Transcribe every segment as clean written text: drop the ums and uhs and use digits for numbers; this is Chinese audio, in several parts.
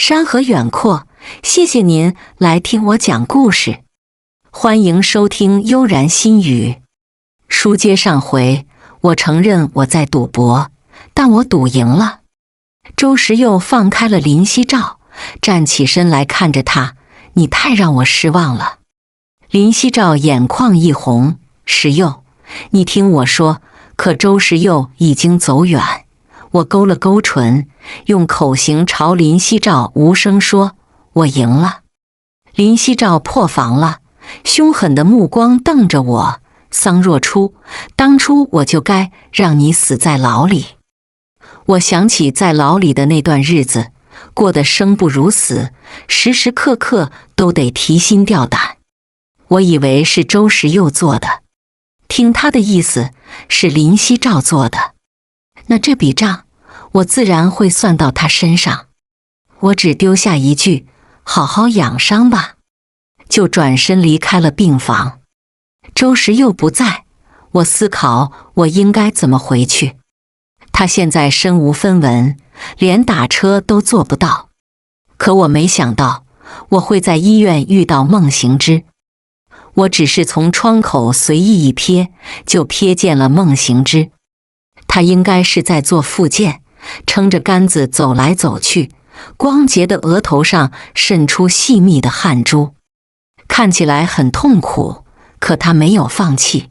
山河远阔，谢谢您来听我讲故事。欢迎收听悠然心语。书接上回，我承认我在赌博，但我赌赢了。周时佑放开了林夕照，站起身来看着他，你太让我失望了。林夕照眼眶一红，时佑，你听我说。可周时佑已经走远，我勾了勾唇，用口型朝林夕照无声说，我赢了。林夕照破防了，凶狠的目光瞪着我，桑若初，当初我就该让你死在牢里。我想起在牢里的那段日子，过得生不如死，时时刻刻都得提心吊胆。我以为是周时佑做的，听他的意思是林夕照做的，那这笔账我自然会算到他身上。我只丢下一句，好好养伤吧，就转身离开了病房。周时佑不在，我思考我应该怎么回去。他现在身无分文，连打车都做不到。可我没想到我会在医院遇到孟行之。我只是从窗口随意一瞥，就瞥见了孟行之。他应该是在做复健，撑着杆子走来走去，光洁的额头上渗出细密的汗珠，看起来很痛苦，可他没有放弃。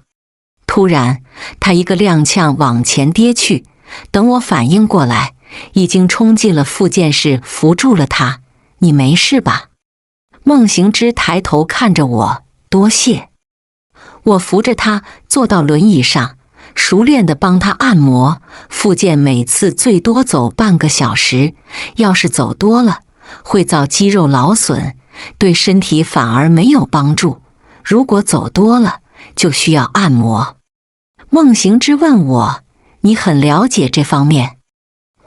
突然，他一个踉跄往前跌去，等我反应过来，已经冲进了复健室，扶住了他。你没事吧？孟行之抬头看着我，多谢。我扶着他坐到轮椅上，熟练地帮他按摩。复健每次最多走半个小时，要是走多了，会造肌肉劳损，对身体反而没有帮助。如果走多了，就需要按摩。孟行之问我，你很了解这方面？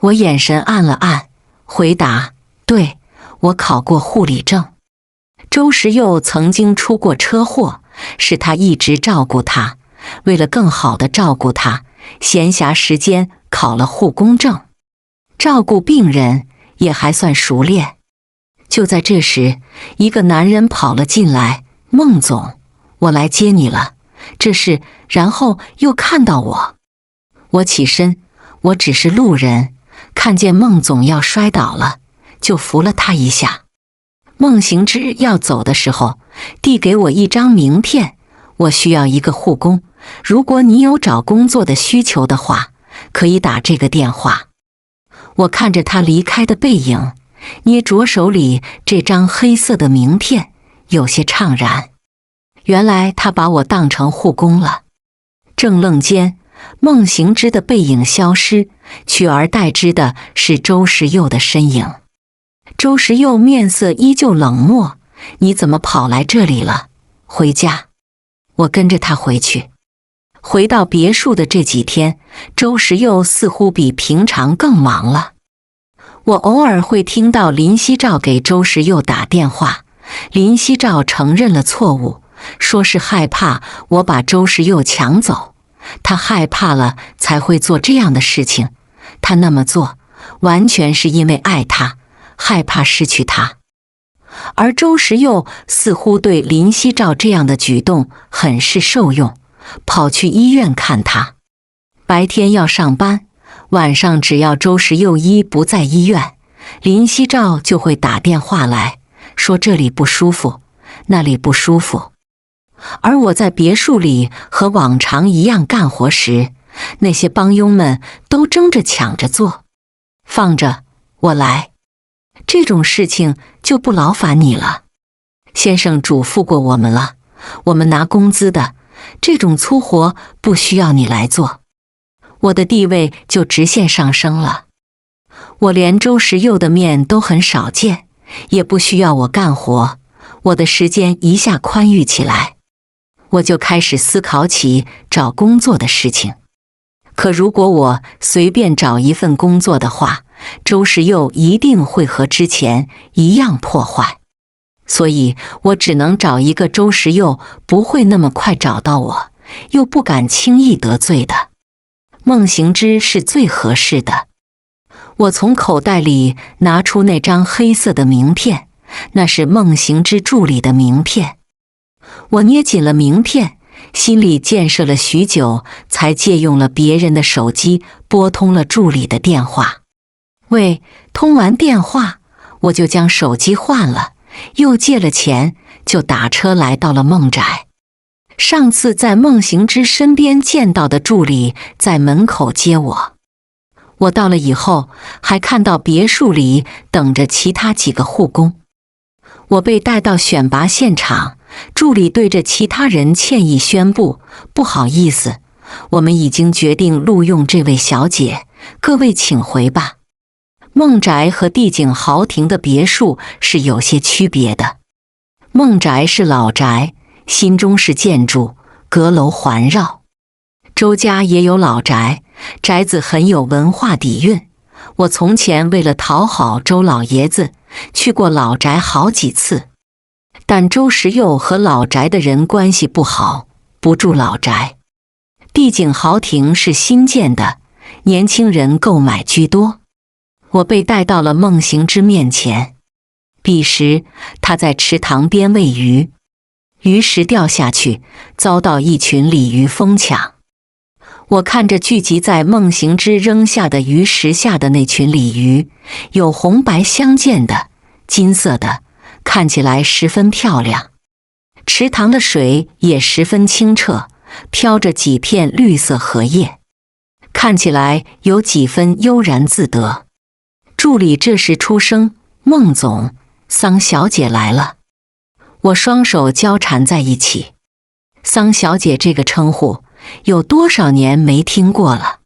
我眼神暗了暗，回答，对，我考过护理证。周时佑曾经出过车祸，是他一直照顾他，为了更好地照顾他，闲暇时间考了护工证，照顾病人也还算熟练。就在这时，一个男人跑了进来，孟总，我来接你了。这是，然后又看到我。我起身，我只是路人，看见孟总要摔倒了，就扶了他一下。孟行之要走的时候，递给我一张名片，我需要一个护工，如果你有找工作的需求的话，可以打这个电话。我看着他离开的背影，捏着手里这张黑色的名片，有些怅然。原来他把我当成护工了。正愣间，孟行之的背影消失，取而代之的是周时佑的身影。周时佑面色依旧冷漠，你怎么跑来这里了？回家。我跟着他回去。回到别墅的这几天，周时佑似乎比平常更忙了。我偶尔会听到林夕照给周时佑打电话，林夕照承认了错误，说是害怕我把周时佑抢走，他害怕了才会做这样的事情，他那么做完全是因为爱他，害怕失去他。而周时佑似乎对林夕照这样的举动很是受用，跑去医院看他。白天要上班，晚上只要周时佑一不在医院，林夕照就会打电话来，说这里不舒服，那里不舒服。而我在别墅里和往常一样干活时，那些帮佣们都争着抢着做。放着，我来。这种事情就不劳烦你了。先生嘱咐过我们了，我们拿工资的，这种粗活不需要你来做。我的地位就直线上升了。我连周时佑的面都很少见，也不需要我干活，我的时间一下宽裕起来。我就开始思考起找工作的事情。可如果我随便找一份工作的话，周时佑一定会和之前一样破坏，所以我只能找一个周时佑不会那么快找到我，又不敢轻易得罪的。孟行之是最合适的。我从口袋里拿出那张黑色的名片，那是梦行之助理的名片。我捏紧了名片，心里建设了许久，才借用了别人的手机拨通了助理的电话。喂，通完电话，我就将手机换了，又借了钱，就打车来到了孟宅。上次在孟行之身边见到的助理在门口接我。我到了以后，还看到别墅里等着其他几个护工。我被带到选拔现场，助理对着其他人歉意宣布：不好意思，我们已经决定录用这位小姐，各位请回吧。孟宅和帝景豪庭的别墅是有些区别的。孟宅是老宅，新中式建筑，阁楼环绕。周家也有老宅，宅子很有文化底蕴。我从前为了讨好周老爷子，去过老宅好几次，但周时佑和老宅的人关系不好，不住老宅。帝景豪庭是新建的，年轻人购买居多。我被带到了孟行之面前，彼时他在池塘边喂鱼，鱼食掉下去，遭到一群鲤鱼疯抢。我看着聚集在孟行之扔下的鱼食下的那群鲤鱼，有红白相间的，金色的，看起来十分漂亮。池塘的水也十分清澈，飘着几片绿色荷叶，看起来有几分悠然自得。助理这时出声：孟总，桑小姐来了。我双手交缠在一起，桑小姐这个称呼有多少年没听过了？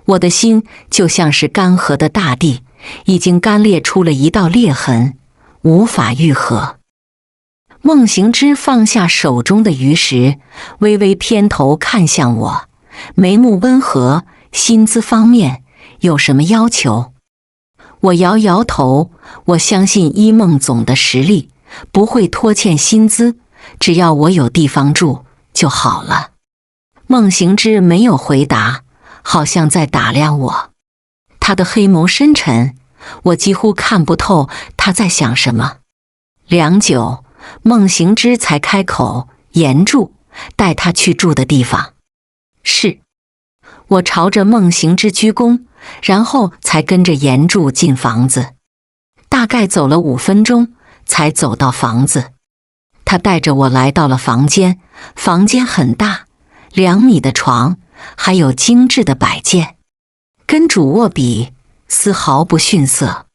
我的心就像是干涸的大地，已经干裂出了一道裂痕，无法愈合。孟行之放下手中的鱼食，微微偏头看向我，眉目温和。薪资方面有什么要求？我摇摇头，我相信依孟总的实力，不会拖欠薪资，只要我有地方住就好了。孟行之没有回答，好像在打量我。他的黑眸深沉，我几乎看不透他在想什么。良久，孟行之才开口：严住，带他去住的地方。是。我朝着孟行之鞠躬，然后才跟着严柱进房子。大概走了5分钟，才走到房子。他带着我来到了房间，房间很大，2米的床，还有精致的摆件，跟主卧比，丝毫不逊色。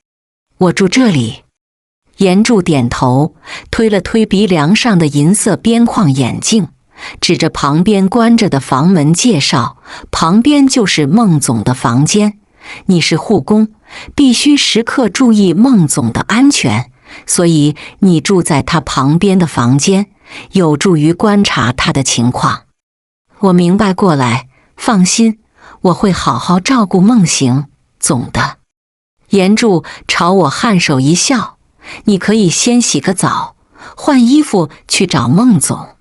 我住这里。严柱点头，推了推鼻梁上的银色边框眼镜，指着旁边关着的房门介绍：旁边就是孟总的房间，你是护工，必须时刻注意孟总的安全，所以你住在他旁边的房间，有助于观察他的情况。我明白过来，放心，我会好好照顾孟行总的。严柱朝我颔首一笑：你可以先洗个澡，换衣服去找孟总。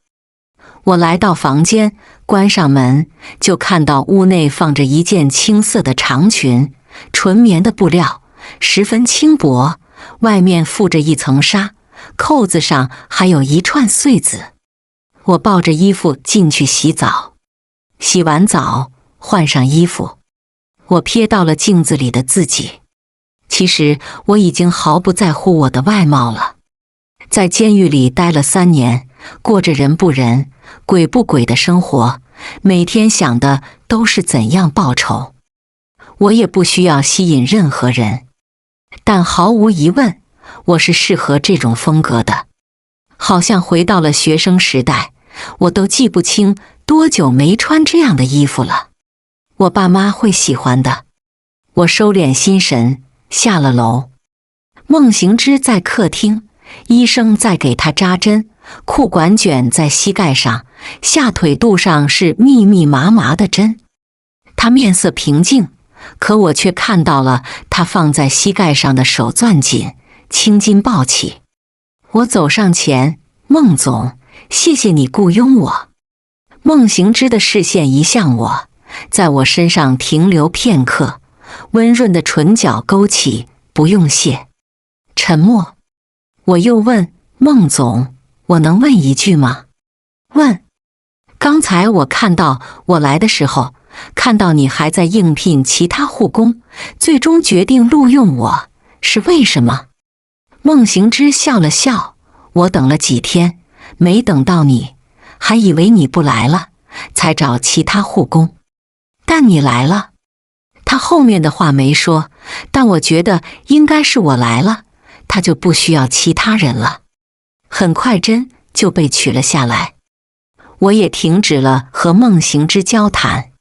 我来到房间，关上门，就看到屋内放着一件青色的长裙，纯棉的布料，十分轻薄，外面附着一层纱，扣子上还有一串穗子。我抱着衣服进去洗澡，洗完澡，换上衣服，我瞥到了镜子里的自己。其实我已经毫不在乎我的外貌了。在监狱里待了3年，过着人不人、鬼不鬼的生活，每天想的都是怎样报仇。我也不需要吸引任何人，但毫无疑问，我是适合这种风格的。好像回到了学生时代，我都记不清多久没穿这样的衣服了。我爸妈会喜欢的。我收敛心神，下了楼。孟行之在客厅，医生在给他扎针，裤管卷在膝盖上，下腿肚上是密密麻麻的针。他面色平静，可我却看到了他放在膝盖上的手攥紧，青筋暴起。我走上前：孟总，谢谢你雇佣我。孟行之的视线移向我，在我身上停留片刻，温润的唇角勾起，不用谢。沉默。我又问孟总，我能问一句吗？问。刚才我看到我来的时候，看到你还在应聘其他护工，最终决定录用我，是为什么？孟行之笑了笑，我等了几天，没等到你，还以为你不来了，才找其他护工。但你来了。他后面的话没说，但我觉得应该是我来了，他就不需要其他人了。很快针就被取了下来，我也停止了和孟行之交谈。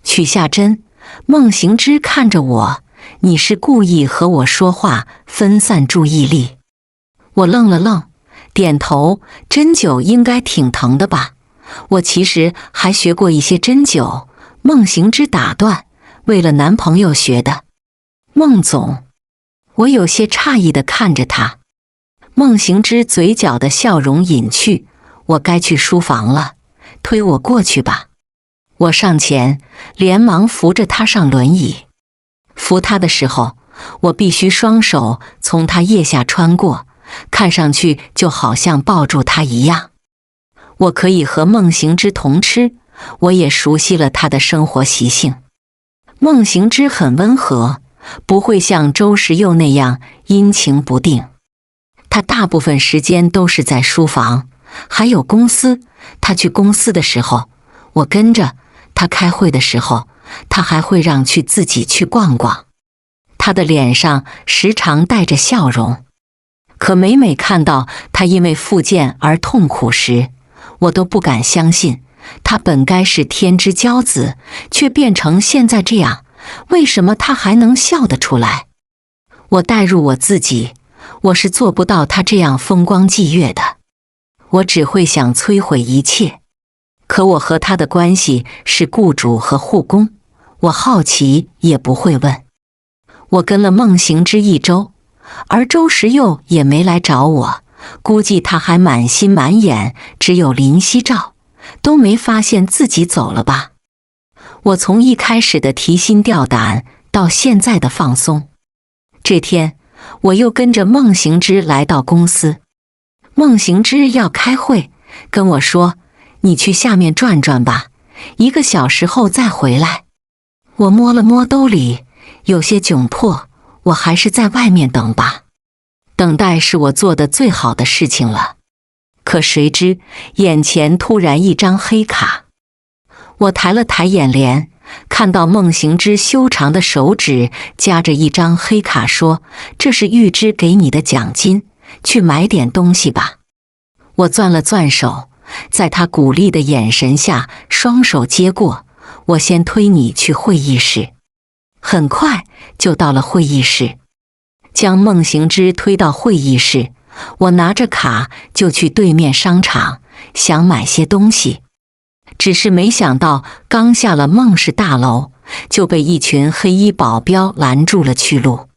取下针，孟行之看着我，你是故意和我说话分散注意力？我愣了愣，点头，针灸应该挺疼的吧？我其实还学过一些针灸。孟行之打断，为了男朋友学的。孟总，我有些诧异地看着他。孟行之嘴角的笑容隐去，我该去书房了，推我过去吧。我上前，连忙扶着他上轮椅。扶他的时候，我必须双手从他腋下穿过，看上去就好像抱住他一样。我可以和孟行之同吃，我也熟悉了他的生活习性。孟行之很温和，不会像周时佑那样阴晴不定。他大部分时间都是在书房，还有公司。他去公司的时候，我跟着；他开会的时候，他还会让去自己去逛逛。他的脸上时常带着笑容，可每每看到他因为复健而痛苦时，我都不敢相信，他本该是天之骄子，却变成现在这样，为什么他还能笑得出来？我代入我自己，我是做不到他这样风光霁月的，我只会想摧毁一切。可我和他的关系是雇主和护工，我好奇也不会问。我跟了孟行之1周，而周时佑也没来找我，估计他还满心满眼只有林夕照，都没发现自己走了吧。我从一开始的提心吊胆到现在的放松。这天我又跟着孟行之来到公司，孟行之要开会，跟我说你去下面转转吧，1个小时后再回来。我摸了摸兜里，有些窘迫，我还是在外面等吧。等待是我做的最好的事情了。可谁知眼前突然一张黑卡，我抬了抬眼帘，看到孟行之修长的手指夹着一张黑卡，说这是预支给你的奖金，去买点东西吧。我攥了攥手，在他鼓励的眼神下双手接过，我先推你去会议室。很快就到了会议室，将孟行之推到会议室，我拿着卡就去对面商场，想买些东西。只是没想到刚下了孟氏大楼，就被一群黑衣保镖拦住了去路。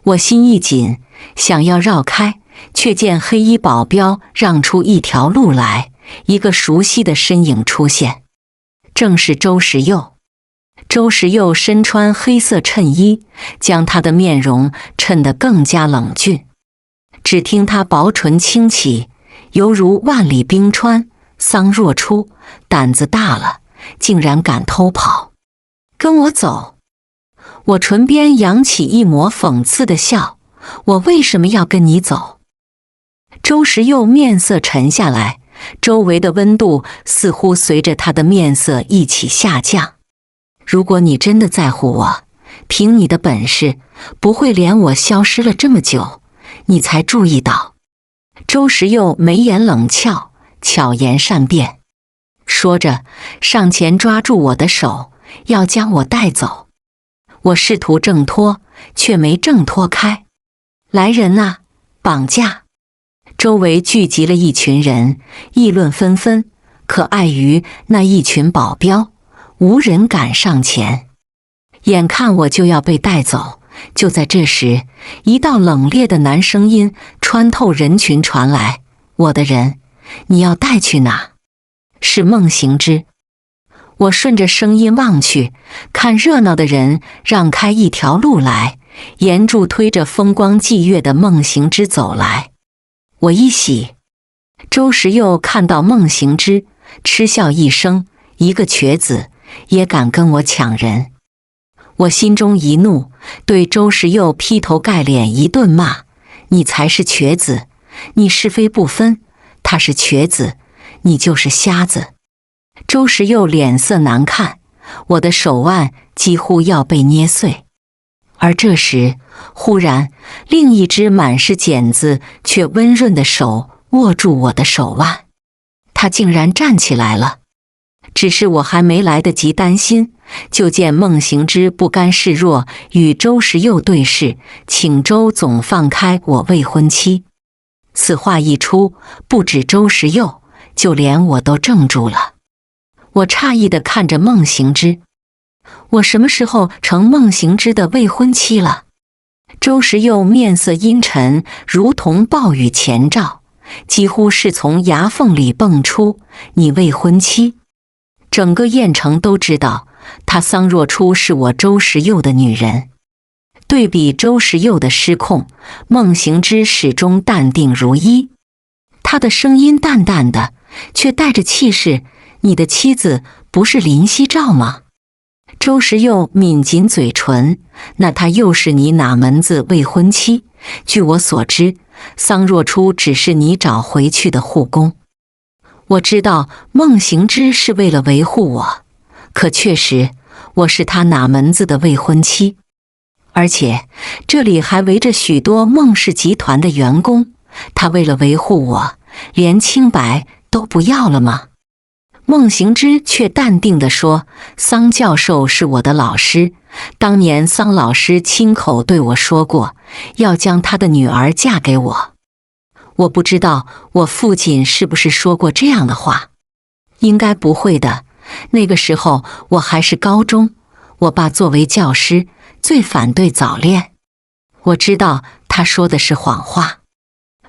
我心一紧，想要绕开，却见黑衣保镖让出一条路来，一个熟悉的身影出现，正是周时佑。周时佑身穿黑色衬衣，将他的面容衬得更加冷峻。只听他薄唇轻启，犹如万里冰川，桑若出，胆子大了，竟然敢偷跑。跟我走。我唇边扬起一抹讽刺的笑，我为什么要跟你走？周时佑面色沉下来，周围的温度似乎随着他的面色一起下降。如果你真的在乎我，凭你的本事，不会连我消失了这么久，你才注意到。周时佑眉眼冷俏，巧言善辩，说着上前抓住我的手，要将我带走。我试图挣脱，却没挣脱开。来人啊，绑架！周围聚集了一群人，议论纷纷，可碍于那一群保镖，无人敢上前。眼看我就要被带走，就在这时，一道冷冽的男声音穿透人群传来：我的人，你要带去哪？是孟行之。我顺着声音望去，看热闹的人让开一条路来，沿住推着风光霁月的孟行之走来。我一喜，周时佑看到孟行之，嗤笑一声，一个瘸子也敢跟我抢人。我心中一怒，对周时佑劈头盖脸一顿骂：你才是瘸子，你是非不分，他是瘸子，你就是瞎子。周时佑脸色难看，我的手腕几乎要被捏碎。而这时，忽然另一只满是茧子却温润的手握住我的手腕，他竟然站起来了。只是我还没来得及担心，就见孟行之不甘示弱，与周时佑对视，请周总放开我未婚妻。此话一出，不止周时佑，就连我都怔住了。我诧异地看着孟行之，我什么时候成孟行之的未婚妻了？周时佑面色阴沉，如同暴雨前兆，几乎是从牙缝里蹦出：你未婚妻？整个雁城都知道，她桑若初是我周时佑的女人。对比周时佑的失控，孟行之始终淡定如一。他的声音淡淡的，却带着气势：你的妻子不是林夕照吗？周时佑抿紧嘴唇，那她又是你哪门子未婚妻？据我所知，桑若初只是你找回去的护工。我知道孟行之是为了维护我，可确实我是他哪门子的未婚妻？而且这里还围着许多孟氏集团的员工，他为了维护我，连清白都不要了吗？孟行之却淡定地说：桑教授是我的老师，当年桑老师亲口对我说过，要将他的女儿嫁给我。我不知道我父亲是不是说过这样的话，应该不会的。那个时候我还是高中，我爸作为教师最反对早恋。我知道他说的是谎话。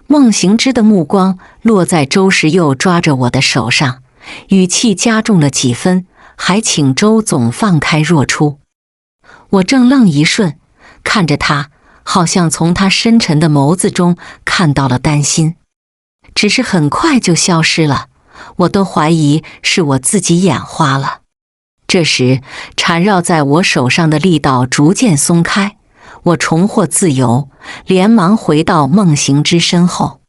孟行之的目光落在周时佑抓着我的手上，语气加重了几分，还请周总放开若初。我怔愣一瞬，看着他，好像从他深沉的眸子中看到了担心，只是很快就消失了，我都怀疑是我自己眼花了。这时，缠绕在我手上的力道逐渐松开，我重获自由，连忙回到孟行之身后。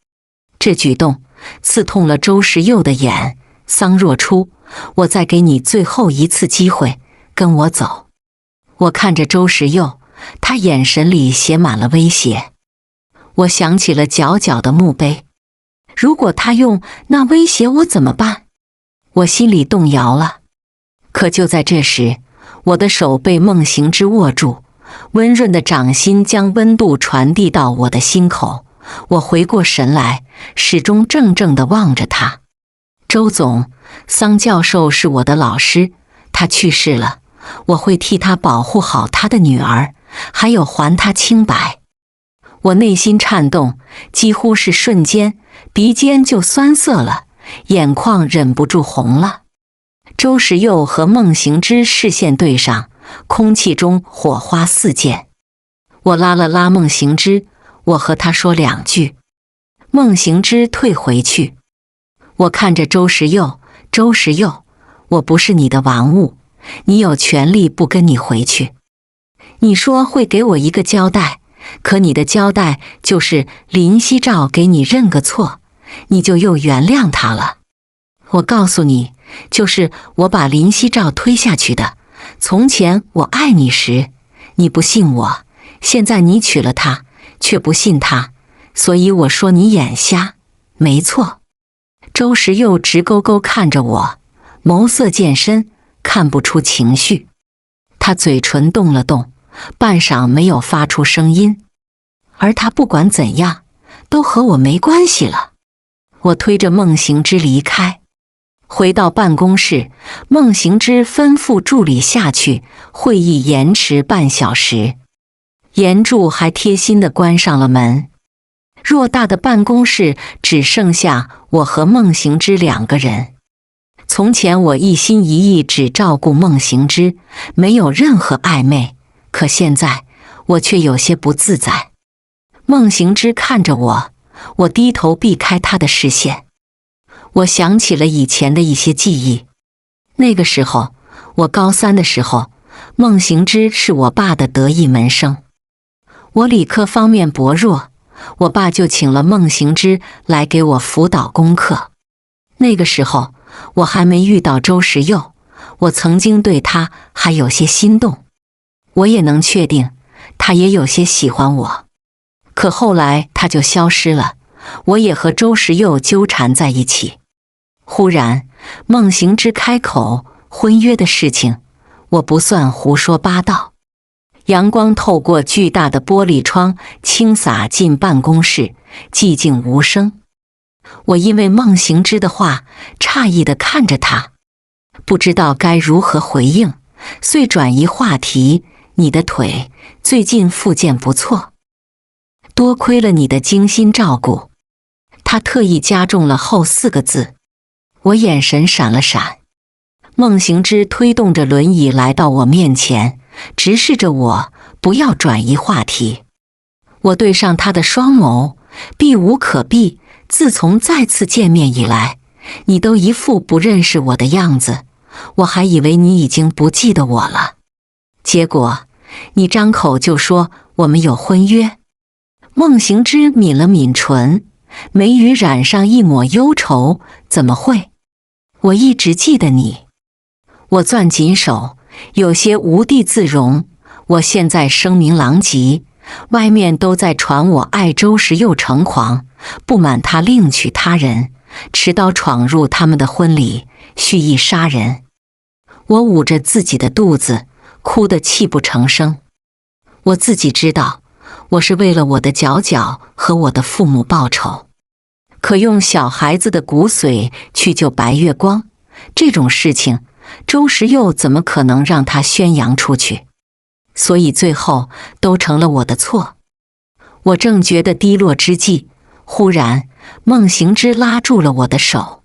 这举动刺痛了周时佑的眼。桑若初，我再给你最后一次机会，跟我走。我看着周时佑，他眼神里写满了威胁。我想起了皎皎的墓碑，如果他用那威胁我怎么办？我心里动摇了。可就在这时，我的手被孟行之握住，温润的掌心将温度传递到我的心口。我回过神来，始终怔怔地望着他。周总，桑教授是我的老师，他去世了，我会替他保护好他的女儿，还有还他清白。我内心颤动，几乎是瞬间，鼻尖就酸涩了，眼眶忍不住红了。周时佑和孟行之视线对上，空气中火花四溅。我拉了拉孟行之，我和他说2句。孟行之退回去。我看着周时佑，周时佑，我不是你的玩物，你有权利不跟你回去。你说会给我一个交代，可你的交代就是林夕照给你认个错，你就又原谅他了。我告诉你，就是我把林夕照推下去的。从前我爱你时，你不信我，现在你娶了她，却不信她，所以我说你眼瞎，没错。周时佑直勾勾看着我，眸色渐深，看不出情绪。他嘴唇动了动，半晌没有发出声音。而他不管怎样，都和我没关系了。我推着孟行之离开。回到办公室，孟行之吩咐助理下去，会议延迟半小时。严柱还贴心地关上了门。偌大的办公室只剩下我和孟行之2个人。从前我一心一意只照顾孟行之，没有任何暧昧，可现在我却有些不自在。孟行之看着我，我低头避开他的视线。我想起了以前的一些记忆。那个时候，我高3的时候，孟行之是我爸的得意门生。我理科方面薄弱，我爸就请了孟行之来给我辅导功课。那个时候，我还没遇到周时佑，我曾经对他还有些心动。我也能确定，他也有些喜欢我。可后来他就消失了，我也和周时佑纠缠在一起。忽然，孟行之开口婚约的事情，我不算胡说八道。阳光透过巨大的玻璃窗倾洒进办公室，寂静无声。我因为孟行之的话，诧异地看着他，不知道该如何回应，遂转移话题。你的腿最近复健不错，多亏了你的精心照顾。他特意加重了后4个字。我眼神闪了闪。孟行之推动着轮椅来到我面前，直视着我，不要转移话题。我对上他的双眸，避无可避。自从再次见面以来，你都一副不认识我的样子，我还以为你已经不记得我了。结果，你张口就说我们有婚约。孟行之抿了抿唇，眉宇染上一抹忧愁。怎么会？我一直记得你。我攥紧手，有些无地自容。我现在声名狼藉，外面都在传我爱周时佑成狂，不满他另娶他人，持刀闯入他们的婚礼，蓄意杀人。我捂着自己的肚子，哭得泣不成声。我自己知道，我是为了我的角角和我的父母报仇。可用小孩子的骨髓去救白月光，这种事情，周时佑怎么可能让他宣扬出去？所以最后都成了我的错。我正觉得低落之际，忽然孟行之拉住了我的手。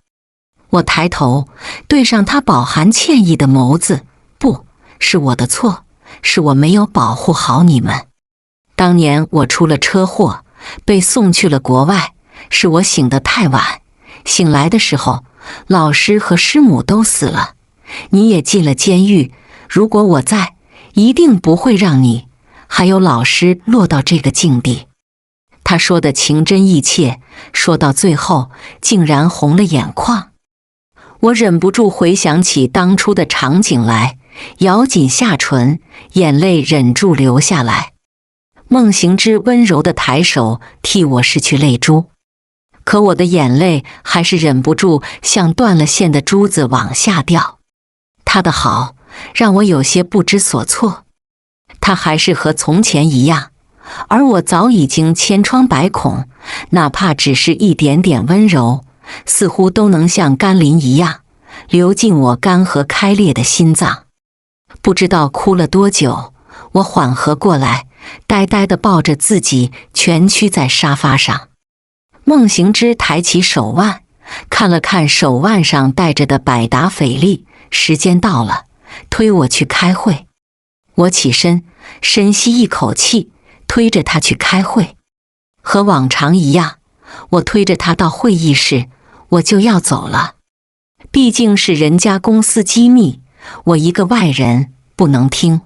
我抬头对上他饱含歉意的眸子，不是我的错，是我没有保护好你们。当年我出了车祸，被送去了国外，是我醒得太晚，醒来的时候，老师和师母都死了，你也进了监狱。如果我在，一定不会让你还有老师落到这个境地。他说的情真意切，说到最后竟然红了眼眶。我忍不住回想起当初的场景来，咬紧下唇，眼泪忍住流下来。孟行之温柔地抬手替我拭去泪珠，可我的眼泪还是忍不住像断了线的珠子往下掉。他的好让我有些不知所措，他还是和从前一样，而我早已经千疮百孔，哪怕只是一点点温柔，似乎都能像甘霖一样流进我干涸开裂的心脏。不知道哭了多久，我缓和过来，呆呆地抱着自己蜷曲在沙发上。孟行之抬起手腕，看了看手腕上戴着的百达翡丽，时间到了，推我去开会。我起身，深吸一口气，推着他去开会。和往常一样，我推着他到会议室，我就要走了。毕竟是人家公司机密，我一个外人不能听。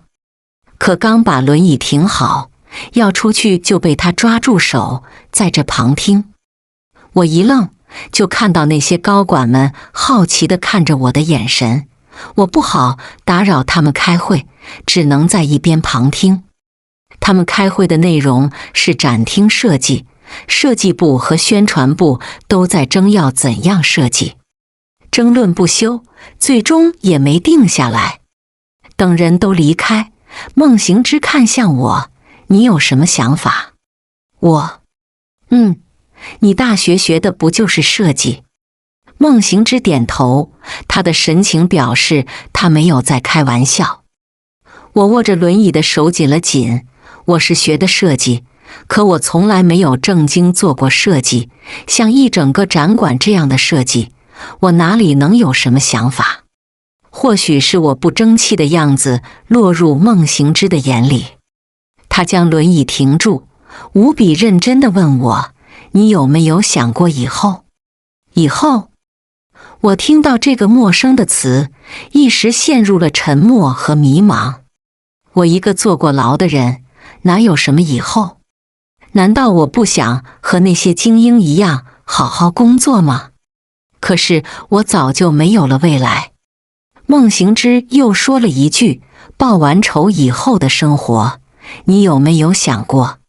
可刚把轮椅停好，要出去就被他抓住手，在这旁听。我一愣，就看到那些高管们好奇地看着我的眼神。我不好打扰他们开会，只能在一边旁听。他们开会的内容是展厅设计，设计部和宣传部都在争要怎样设计，争论不休，最终也没定下来。等人都离开，孟行之看向我，你有什么想法？我，你大学学的不就是设计？孟行之点头，他的神情表示他没有在开玩笑。我握着轮椅的手紧了紧，我是学的设计，可我从来没有正经做过设计，像一整个展馆这样的设计，我哪里能有什么想法？或许是我不争气的样子落入孟行之的眼里，他将轮椅停住，无比认真地问我：“你有没有想过以后？”以后？我听到这个陌生的词，一时陷入了沉默和迷茫。我一个坐过牢的人，哪有什么以后？难道我不想和那些精英一样好好工作吗？可是我早就没有了未来。孟行之又说了一句：“报完仇以后的生活，你有没有想过？”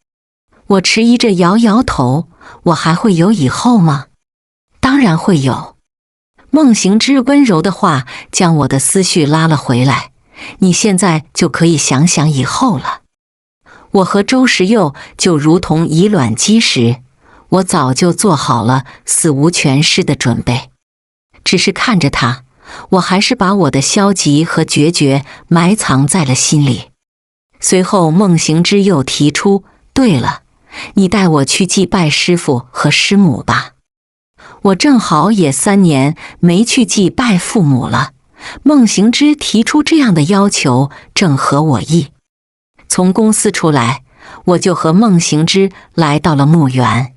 我迟疑着摇摇头，我还会有以后吗？当然会有。孟行之温柔的话将我的思绪拉了回来，你现在就可以想想以后了。我和周时佑就如同以卵击石，我早就做好了死无全尸的准备。只是看着他，我还是把我的消极和决绝埋藏在了心里。随后孟行之又提出：“对了，你带我去祭拜师父和师母吧。”我正好也3年没去祭拜父母了，孟行之提出这样的要求正合我意。从公司出来，我就和孟行之来到了墓园。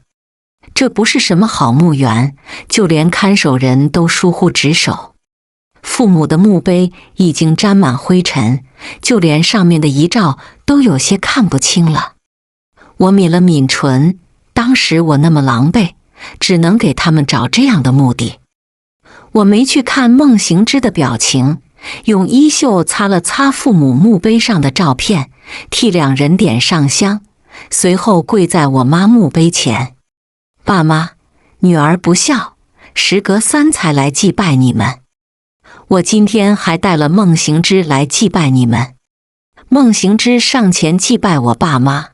这不是什么好墓园，就连看守人都疏忽职守。父母的墓碑已经沾满灰尘，就连上面的遗照都有些看不清了。我抿了抿唇，当时我那么狼狈，只能给他们找这样的目的。我没去看孟行之的表情，用衣袖擦了擦父母墓碑上的照片，替2人点上香，随后跪在我妈墓碑前：“爸妈，女儿不孝，时隔3才来祭拜你们。我今天还带了孟行之来祭拜你们。”孟行之上前祭拜我爸妈，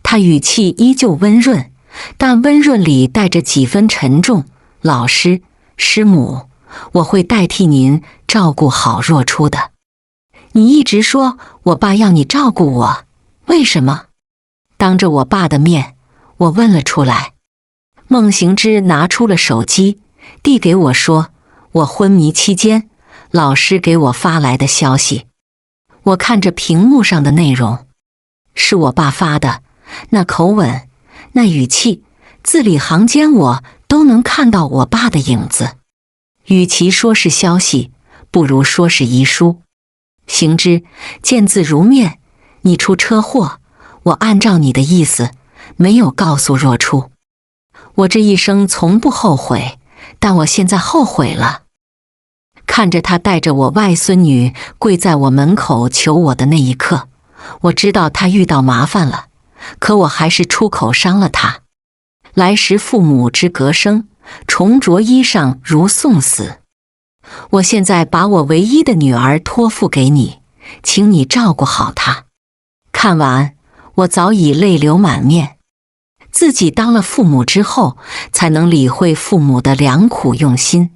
他语气依旧温润，但温润里带着几分沉重：“老师、师母，我会代替您照顾好若初的。你一直说我爸要你照顾我，为什么？”当着我爸的面，我问了出来。孟行之拿出了手机，递给我说：“我昏迷期间，老师给我发来的消息。”我看着屏幕上的内容，是我爸发的，那口吻，那语气，字里行间我都能看到我爸的影子。与其说是消息，不如说是遗书。行之，见字如面，你出车祸，我按照你的意思，没有告诉若初。我这一生从不后悔，但我现在后悔了。看着他带着我外孙女跪在我门口求我的那一刻，我知道他遇到麻烦了，可我还是出口伤了他。来时父母之隔生，重着衣裳如送死。我现在把我唯一的女儿托付给你，请你照顾好她。看完，我早已泪流满面。自己当了父母之后，才能理会父母的良苦用心。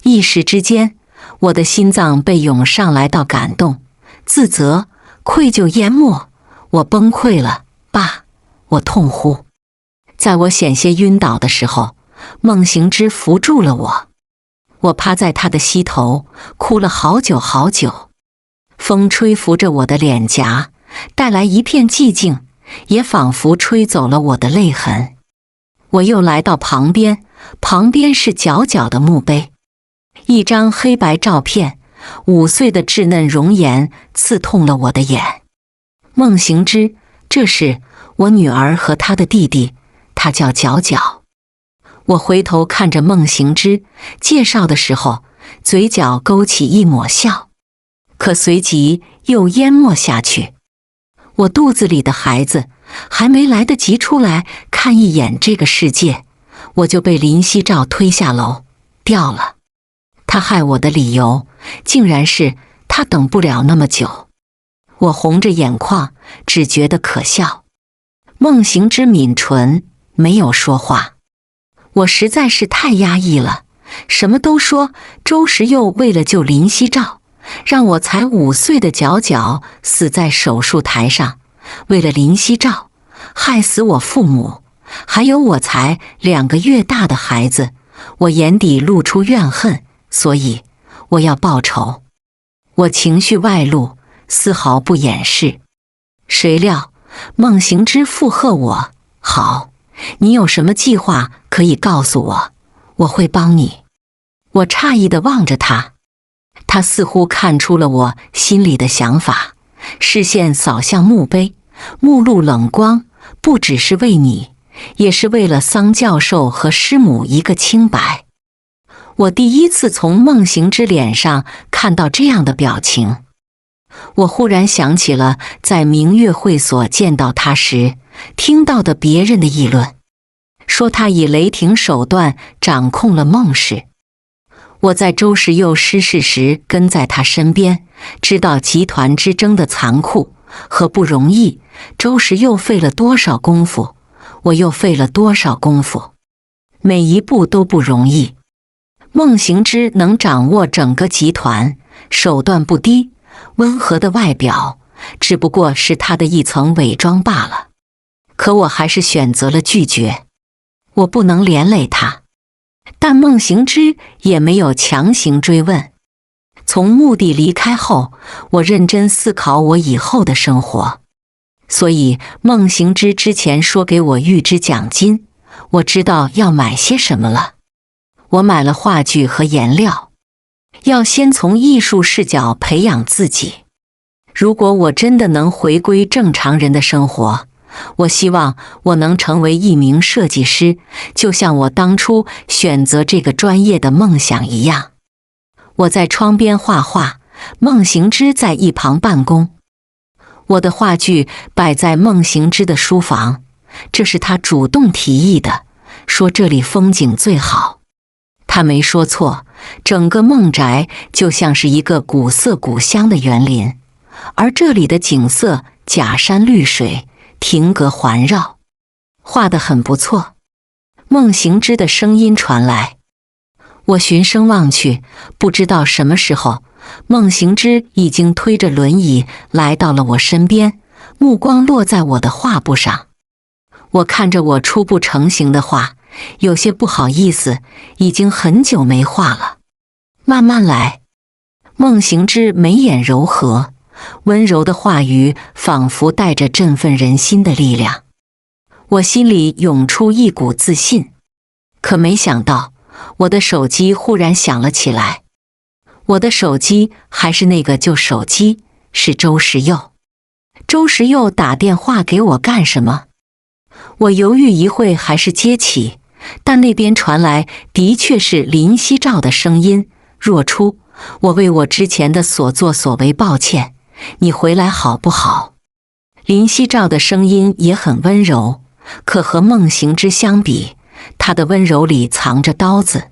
一时之间，我的心脏被涌上来到感动、自责、愧疚淹没，我崩溃了。爸，我痛呼。在我险些晕倒的时候，孟行之扶住了我。我趴在他的膝头，哭了好久好久。风吹拂着我的脸颊，带来一片寂静，也仿佛吹走了我的泪痕。我又来到旁边，旁边是角角的墓碑，一张黑白照片，5岁的稚嫩容颜刺痛了我的眼。孟行之，这是我女儿和她的弟弟，他叫角角。我回头看着孟行之介绍的时候，嘴角勾起一抹笑，可随即又淹没下去。我肚子里的孩子还没来得及出来看一眼这个世界，我就被林夕照推下楼掉了。他害我的理由竟然是他等不了那么久。我红着眼眶，只觉得可笑。孟行之抿唇，没有说话。我实在是太压抑了，什么都说周时佑为了救林夕照，让我才5岁的角角死在手术台上，为了林夕照害死我父母，还有我才2个月大的孩子，我眼底露出怨恨，所以我要报仇。我情绪外露，丝毫不掩饰。谁料孟行之附和我：好，你有什么计划可以告诉我，我会帮你。我诧异地望着他，他似乎看出了我心里的想法，视线扫向墓碑，目露冷光，不只是为你，也是为了桑教授和师母一个清白。我第一次从孟行之脸上看到这样的表情。我忽然想起了在明月会所见到他时听到的别人的议论，说他以雷霆手段掌控了孟氏。我在周时佑失势时跟在他身边，知道集团之争的残酷和不容易。周时佑费了多少功夫，我又费了多少功夫，每一步都不容易。孟行之能掌握整个集团，手段不低，温和的外表只不过是他的一层伪装罢了。可我还是选择了拒绝，我不能连累他。但孟行之也没有强行追问。从墓地离开后，我认真思考我以后的生活。所以孟行之之前说给我预支奖金，我知道要买些什么了。我买了话剧和颜料，要先从艺术视角培养自己。如果我真的能回归正常人的生活，我希望我能成为一名设计师，就像我当初选择这个专业的梦想一样。我在窗边画画，孟行之在一旁办公。我的话剧摆在孟行之的书房，这是他主动提议的，说这里风景最好。他没说错，整个孟宅就像是一个古色古香的园林，而这里的景色假山绿水，亭阁环绕，画得很不错。孟行之的声音传来，我循声望去，不知道什么时候，孟行之已经推着轮椅来到了我身边，目光落在我的画布上。我看着我初步成型的画，有些不好意思，已经很久没画了。慢慢来。孟行之眉眼柔和，温柔的话语仿佛带着振奋人心的力量。我心里涌出一股自信，可没想到我的手机忽然响了起来。我的手机还是那个旧手机，是周时佑。周时佑打电话给我干什么？我犹豫一会，还是接起，但那边传来的确是林夕照的声音。若初，我为我之前的所作所为抱歉，你回来好不好？林夕照的声音也很温柔，可和孟行之相比，他的温柔里藏着刀子。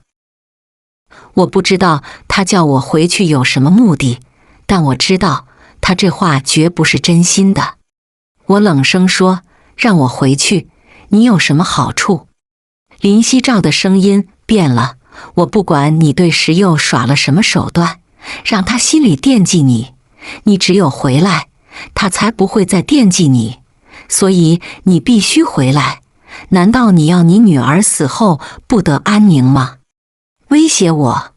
我不知道他叫我回去有什么目的，但我知道他这话绝不是真心的。我冷声说，让我回去，你有什么好处？林夕照的声音变了，我不管你对石佑耍了什么手段，让他心里惦记你，你只有回来，他才不会再惦记你，所以你必须回来。难道你要你女儿死后不得安宁吗？威胁我？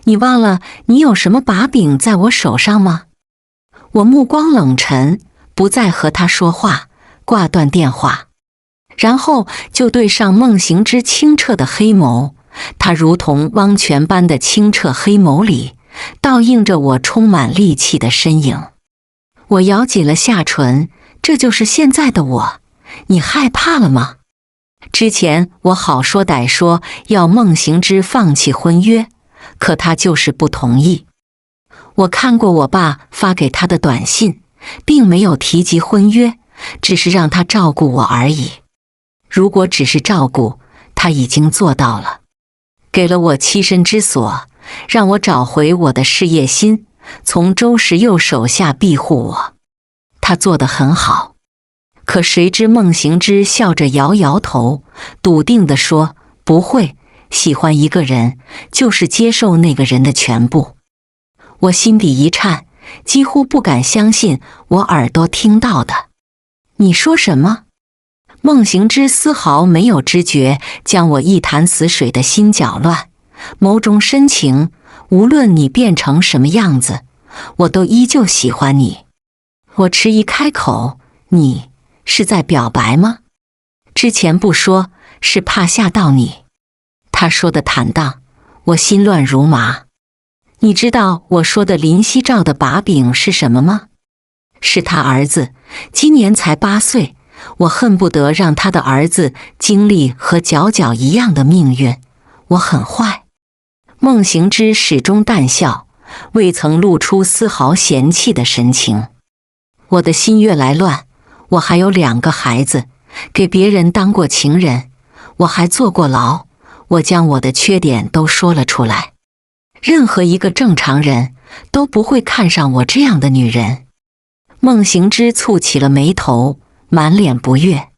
你忘了你有什么把柄在我手上吗？我目光冷沉，不再和他说话，挂断电话。然后就对上孟行之清澈的黑眸，他如同汪泉般的清澈黑眸里，倒映着我充满戾气的身影。我咬紧了下唇，这就是现在的我，你害怕了吗？之前我好说歹说要孟行之放弃婚约，可他就是不同意。我看过我爸发给他的短信，并没有提及婚约，只是让他照顾我而已。如果只是照顾，他已经做到了，给了我栖身之所，让我找回我的事业心，从周时佑手下庇护我。他做得很好。可谁知孟行之笑着摇摇头，笃定地说，不会，喜欢一个人就是接受那个人的全部。我心底一颤，几乎不敢相信我耳朵听到的。你说什么？孟行之丝毫没有知觉将我一潭死水的心搅乱，眸中深情，无论你变成什么样子，我都依旧喜欢你。我迟疑开口，你是在表白吗？之前不说，是怕吓到你。他说的坦荡，我心乱如麻。你知道我说的林夕照的把柄是什么吗？是他儿子，今年才8岁，我恨不得让他的儿子经历和角角一样的命运。我很坏。孟行之始终淡笑，未曾露出丝毫嫌弃的神情。我的心越来乱，我还有2个孩子，给别人当过情人，我还坐过牢，我将我的缺点都说了出来。任何一个正常人都不会看上我这样的女人。孟行之蹙起了眉头，满脸不悦。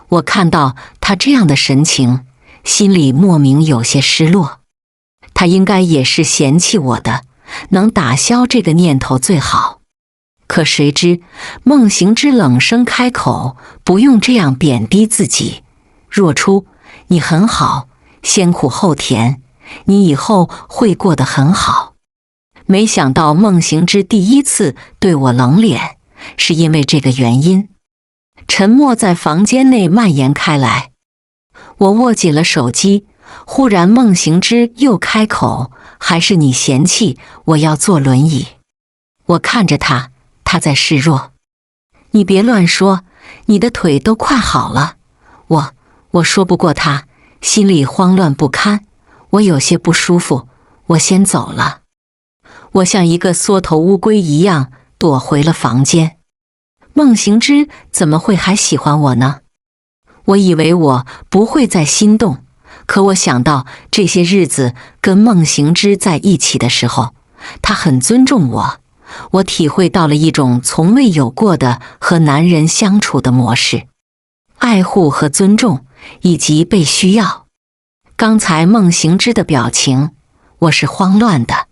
我看到他这样的神情，心里莫名有些失落。他应该也是嫌弃我的，能打消这个念头最好。可谁知孟行之冷声开口，不用这样贬低自己。若初，你很好，先苦后甜，你以后会过得很好。没想到孟行之第一次对我冷脸，是因为这个原因。沉默在房间内蔓延开来。我握紧了手机，忽然孟行之又开口，还是你嫌弃我要坐轮椅。我看着他，他在示弱。你别乱说，你的腿都快好了。我说不过他，心里慌乱不堪，我有些不舒服，我先走了。我像一个缩头乌龟一样躲回了房间。孟行之怎么会还喜欢我呢？我以为我不会再心动，可我想到这些日子跟孟行之在一起的时候，他很尊重我，我体会到了一种从未有过的和男人相处的模式，爱护和尊重，以及被需要。刚才孟行之的表情，我是慌乱的。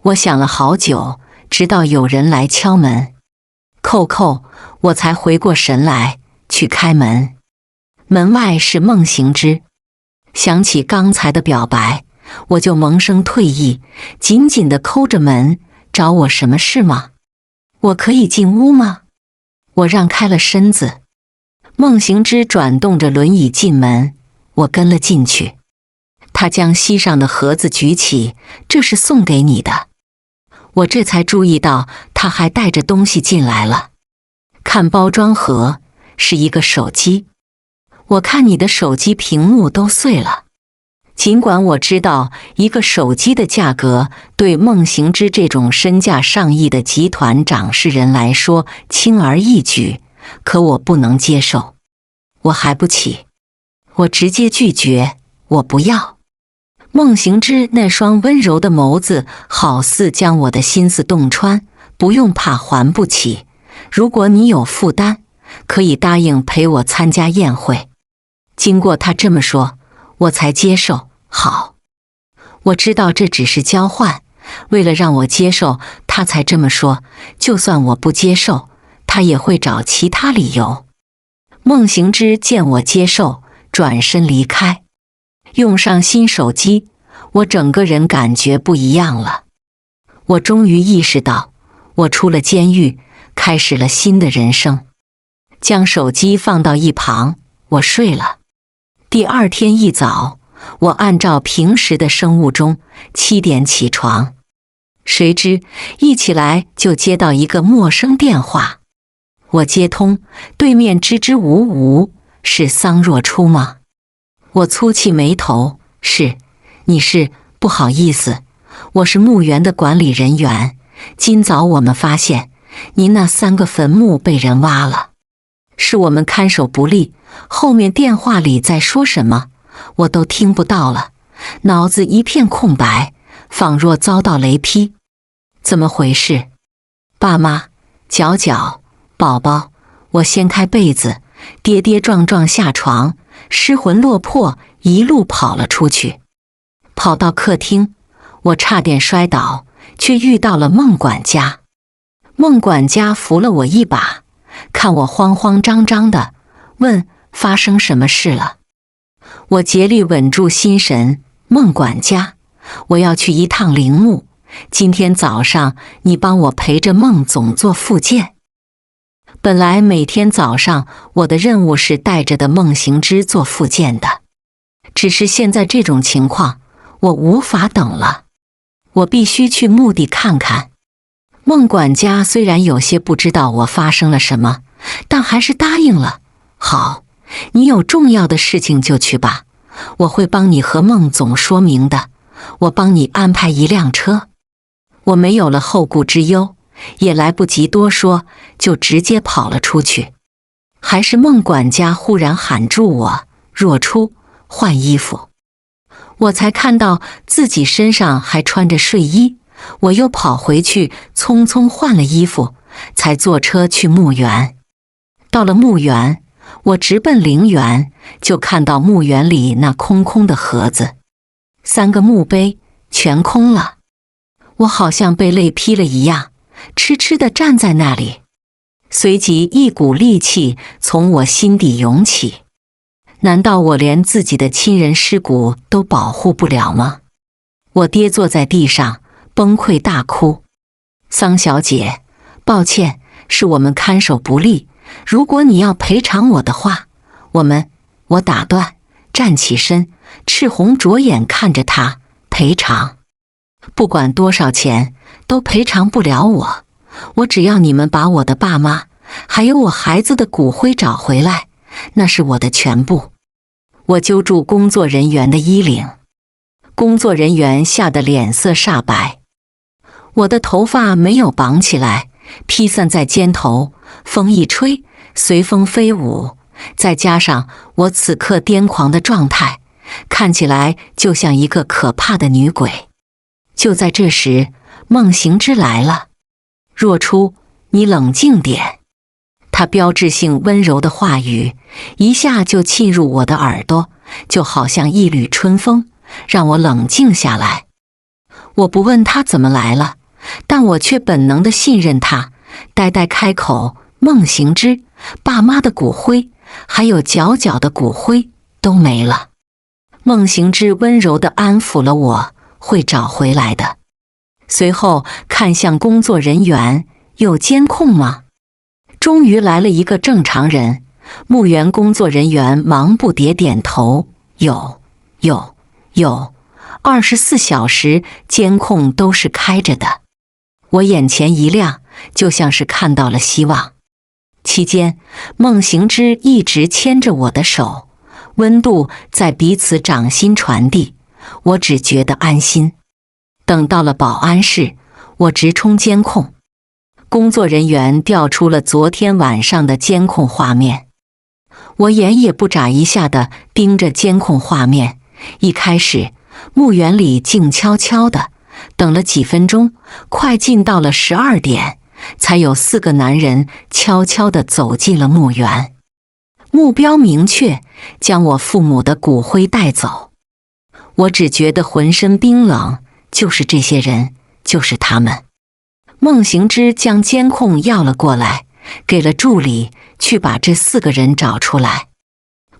我想了好久，直到有人来敲门，叩叩，我才回过神来去开门。门外是孟行之。想起刚才的表白，我就萌生退意，紧紧地抠着门。找我什么事吗？我可以进屋吗？我让开了身子。孟行之转动着轮椅进门，我跟了进去。他将膝上的盒子举起，这是送给你的。我这才注意到他还带着东西进来了。看包装盒，是一个手机。我看你的手机屏幕都碎了。尽管我知道一个手机的价格对孟行之这种身价上亿的集团掌事人来说轻而易举，可我不能接受。我还不起。我直接拒绝，我不要。孟行之那双温柔的眸子好似将我的心思洞穿，不用怕还不起。如果你有负担，可以答应陪我参加宴会。经过他这么说，我才接受。好，我知道这只是交换，为了让我接受，他才这么说。就算我不接受，他也会找其他理由。孟行之见我接受，转身离开。用上新手机，我整个人感觉不一样了。我终于意识到，我出了监狱，开始了新的人生。将手机放到一旁，我睡了。第二天一早，我按照平时的生物钟7点起床，谁知一起来就接到一个陌生电话。我接通，对面支支吾吾，是桑若初吗？我蹙起眉头，是，你是，不好意思，我是墓园的管理人员，今早我们发现您那3个坟墓被人挖了，是我们看守不力，后面电话里在说什么我都听不到了，脑子一片空白，仿若遭到雷劈。怎么回事？爸妈，角角，宝宝，我掀开被子，跌跌撞撞下床，失魂落魄，一路跑了出去。跑到客厅，我差点摔倒，却遇到了孟管家。孟管家扶了我一把，看我慌慌张张的，问发生什么事了？我竭力稳住心神，孟管家，我要去一趟陵墓，今天早上你帮我陪着孟总做复健。本来每天早上我的任务是带着的孟行之做复健的，只是现在这种情况，我无法等了，我必须去墓地看看。孟管家虽然有些不知道我发生了什么，但还是答应了。好，你有重要的事情就去吧，我会帮你和孟总说明的，我帮你安排一辆车。我没有了后顾之忧，也来不及多说，就直接跑了出去。还是孟管家忽然喊住我：若初，换衣服。我才看到自己身上还穿着睡衣，我又跑回去匆匆换了衣服，才坐车去墓园。到了墓园，我直奔陵园，就看到墓园里那空空的盒子，3个墓碑全空了。我好像被累劈了一样，痴痴地站在那里。随即一股戾气从我心底涌起，难道我连自己的亲人尸骨都保护不了吗？我跌坐在地上，崩溃大哭。桑小姐，抱歉，是我们看守不力，如果你要赔偿我的话，我打断，站起身，赤红着眼看着他，赔偿？不管多少钱，都赔偿不了我。我只要你们把我的爸妈，还有我孩子的骨灰找回来，那是我的全部。我揪住工作人员的衣领，工作人员吓得脸色煞白。我的头发没有绑起来，披散在肩头，风一吹，随风飞舞。再加上我此刻癫狂的状态，看起来就像一个可怕的女鬼。就在这时，孟行之来了。若初，你冷静点。他标志性温柔的话语一下就沁入我的耳朵，就好像一缕春风，让我冷静下来。我不问他怎么来了，但我却本能地信任他，呆呆开口：孟行之，爸妈的骨灰还有角角的骨灰都没了。孟行之温柔地安抚了我，会找回来的。随后看向工作人员：有监控吗？终于来了一个正常人。墓园工作人员忙不迭点头：有，24小时监控都是开着的。我眼前一亮，就像是看到了希望。期间，孟行之一直牵着我的手，温度在彼此掌心传递，我只觉得安心。等到了保安室，我直冲监控。工作人员调出了昨天晚上的监控画面，我眼也不眨一下地盯着监控画面。一开始，墓园里静悄悄的，等了几分钟，快进到了12点，才有4个男人悄悄地走进了墓园。目标明确，将我父母的骨灰带走。我只觉得浑身冰冷，就是这些人，就是他们。孟行之将监控要了过来，给了助理，去把这4个人找出来。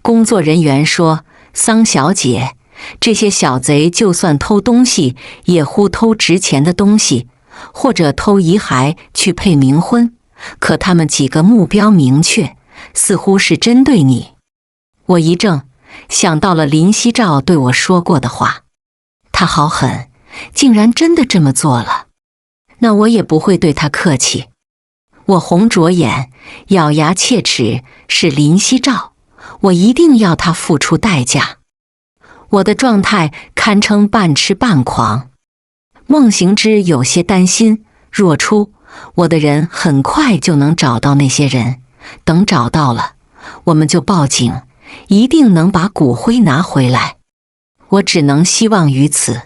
工作人员说：桑小姐，这些小贼就算偷东西，也忽偷值钱的东西，或者偷遗骸去配冥婚，可他们几个目标明确，似乎是针对你。我一怔，想到了林夕照对我说过的话，他好狠，竟然真的这么做了。那我也不会对他客气。我红着眼，咬牙切齿，是林夕照，我一定要他付出代价。我的状态堪称半痴半狂。孟行之有些担心：若初，我的人很快就能找到那些人，等找到了，我们就报警，一定能把骨灰拿回来。我只能希望于此。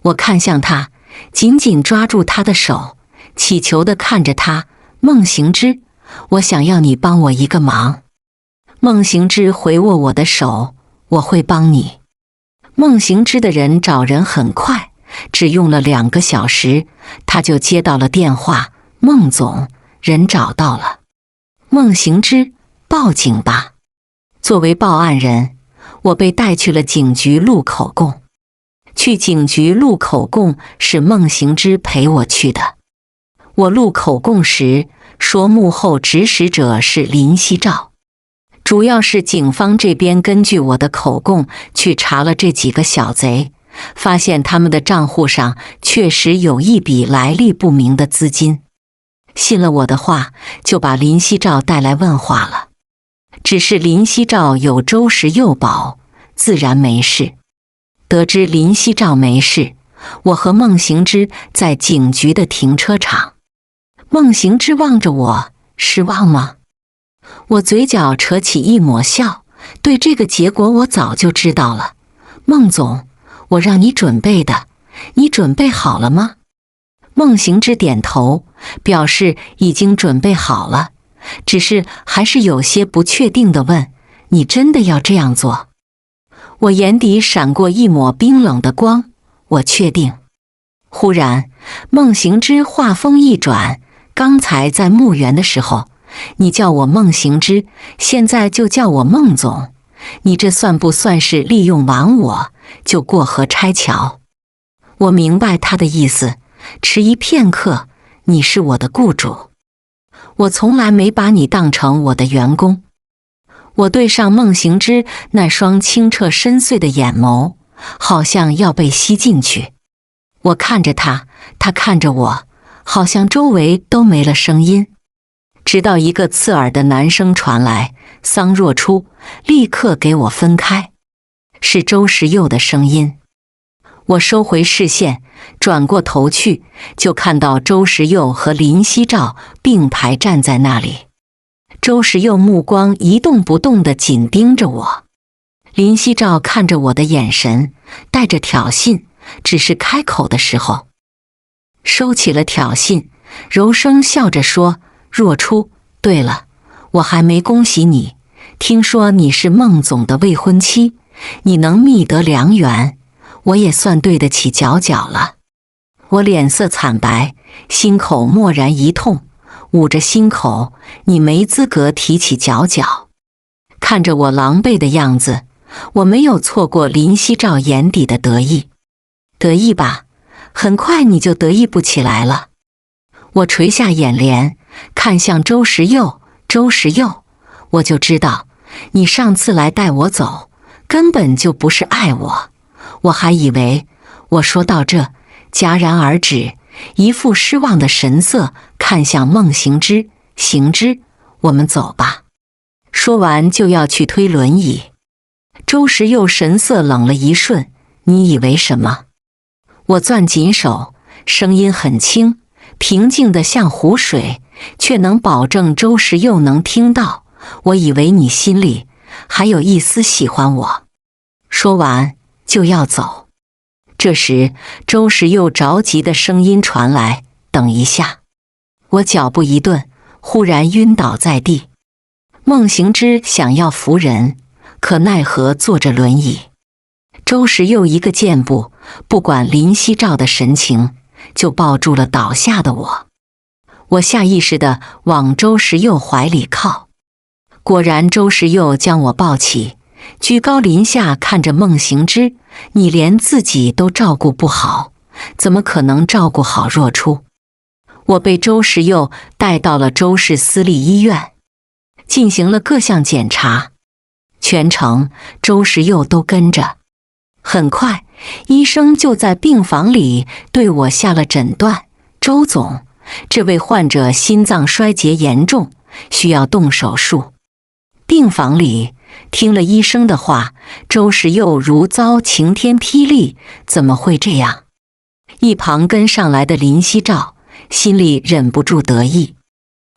我看向他，紧紧抓住他的手，祈求地看着他：孟行之，我想要你帮我一个忙。孟行之回握我的手：我会帮你。孟行之的人找人很快，只用了2个小时，他就接到了电话：孟总，人找到了。孟行之，报警吧。作为报案人，我被带去了警局录口供。去警局录口供是孟行之陪我去的。我录口供时说，幕后指使者是林夕照，主要是警方这边根据我的口供去查了这几个小贼，发现他们的账户上确实有一笔来历不明的资金。信了我的话，就把林夕照带来问话了。只是林夕照有周氏幼保，自然没事。得知林夕照没事，我和孟行之在警局的停车场。孟行之望着我，失望吗？我嘴角扯起一抹笑，对这个结果我早就知道了。孟总，我让你准备的，你准备好了吗？孟行之点头，表示已经准备好了，只是还是有些不确定地问：你真的要这样做？我眼底闪过一抹冰冷的光，我确定。忽然，孟行之话锋一转，刚才在墓园的时候，你叫我孟行之，现在就叫我孟总，你这算不算是利用完我就过河拆桥？我明白他的意思，迟疑片刻，你是我的雇主，我从来没把你当成我的员工。我对上孟行之那双清澈深邃的眼眸，好像要被吸进去。我看着他，他看着我，好像周围都没了声音。直到一个刺耳的男声传来：桑若初，立刻给我分开。是周时佑的声音。我收回视线，转过头去，就看到周时佑和林夕照并排站在那里。周时佑目光一动不动地紧盯着我，林夕照看着我的眼神带着挑衅，只是开口的时候收起了挑衅，柔声笑着说：若初，对了，我还没恭喜你，听说你是孟总的未婚妻，你能觅得良缘，我也算对得起角角了。我脸色惨白，心口蓦然一痛，捂着心口，你没资格提起角角。看着我狼狈的样子，我没有错过林夕照眼底的得意。得意吧，很快你就得意不起来了。我垂下眼帘，看向周时佑，周时佑，我就知道，你上次来带我走，根本就不是爱我，我还以为……我说到这，戛然而止，一副失望的神色看向孟行之，行之，我们走吧。说完就要去推轮椅。周时佑神色冷了一瞬，你以为什么？我攥紧手，声音很轻，平静得像湖水，却能保证周时佑能听到。我以为你心里还有一丝喜欢我。说完就要走。这时周时佑着急的声音传来：等一下。我脚步一顿，忽然晕倒在地。孟行之想要扶人，可奈何坐着轮椅。周时佑一个箭步，不管林夕照的神情，就抱住了倒下的我。我下意识地往周时佑怀里靠，果然周时佑将我抱起，居高临下看着孟行之：你连自己都照顾不好，怎么可能照顾好若初？我被周时佑带到了周氏私立医院，进行了各项检查，全程周时佑都跟着。很快，医生就在病房里对我下了诊断：周总，这位患者心脏衰竭严重，需要动手术。病房里听了医生的话，周时佑如遭晴天霹雳，怎么会这样？一旁跟上来的林夕照心里忍不住得意。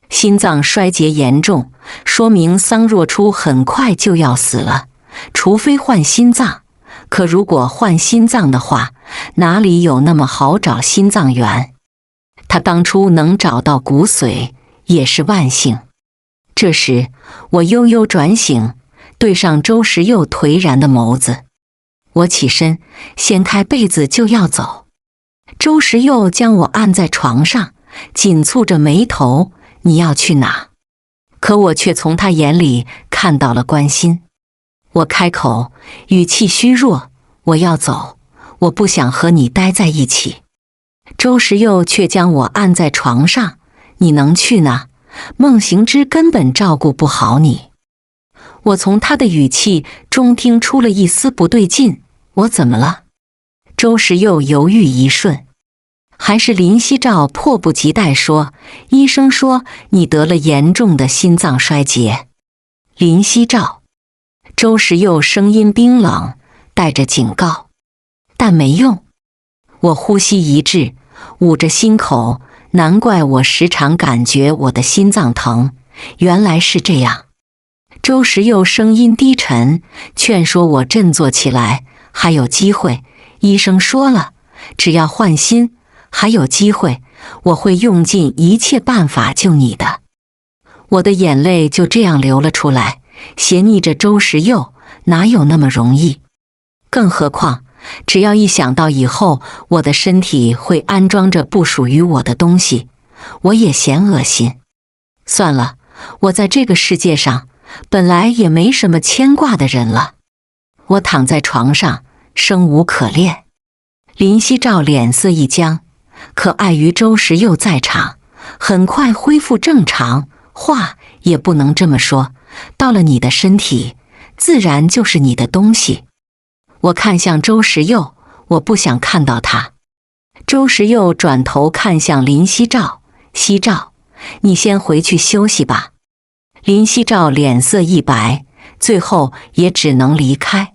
心脏衰竭严重，说明桑若初很快就要死了，除非换心脏。可如果换心脏的话，哪里有那么好找心脏源？他当初能找到骨髓也是万幸。这时我悠悠转醒，对上周时佑颓然的眸子。我起身掀开被子就要走，周时佑将我按在床上，紧蹙着眉头：你要去哪？可我却从他眼里看到了关心。我开口，语气虚弱，我要走，我不想和你待在一起。周时佑却将我按在床上，你能去呢？孟行之根本照顾不好你。我从他的语气中听出了一丝不对劲，我怎么了？周时佑犹豫一瞬，还是林夕照迫不及待说，医生说你得了严重的心脏衰竭。林夕照，周时佑声音冰冷，带着警告，但没用。我呼吸一滞，捂着心口，难怪我时常感觉我的心脏疼，原来是这样。周时佑声音低沉，劝说我振作起来，还有机会，医生说了，只要换心，还有机会，我会用尽一切办法救你的。我的眼泪就这样流了出来，斜睨着周时佑，哪有那么容易？更何况，只要一想到以后我的身体会安装着不属于我的东西，我也嫌恶心。算了，我在这个世界上本来也没什么牵挂的人了。我躺在床上，生无可恋。林夕照脸色一僵，可碍于周时佑在场，很快恢复正常。话也不能这么说，到了你的身体，自然就是你的东西。我看向周时佑，我不想看到他。周时佑转头看向林夕照，夕照，你先回去休息吧。林夕照脸色一白，最后也只能离开。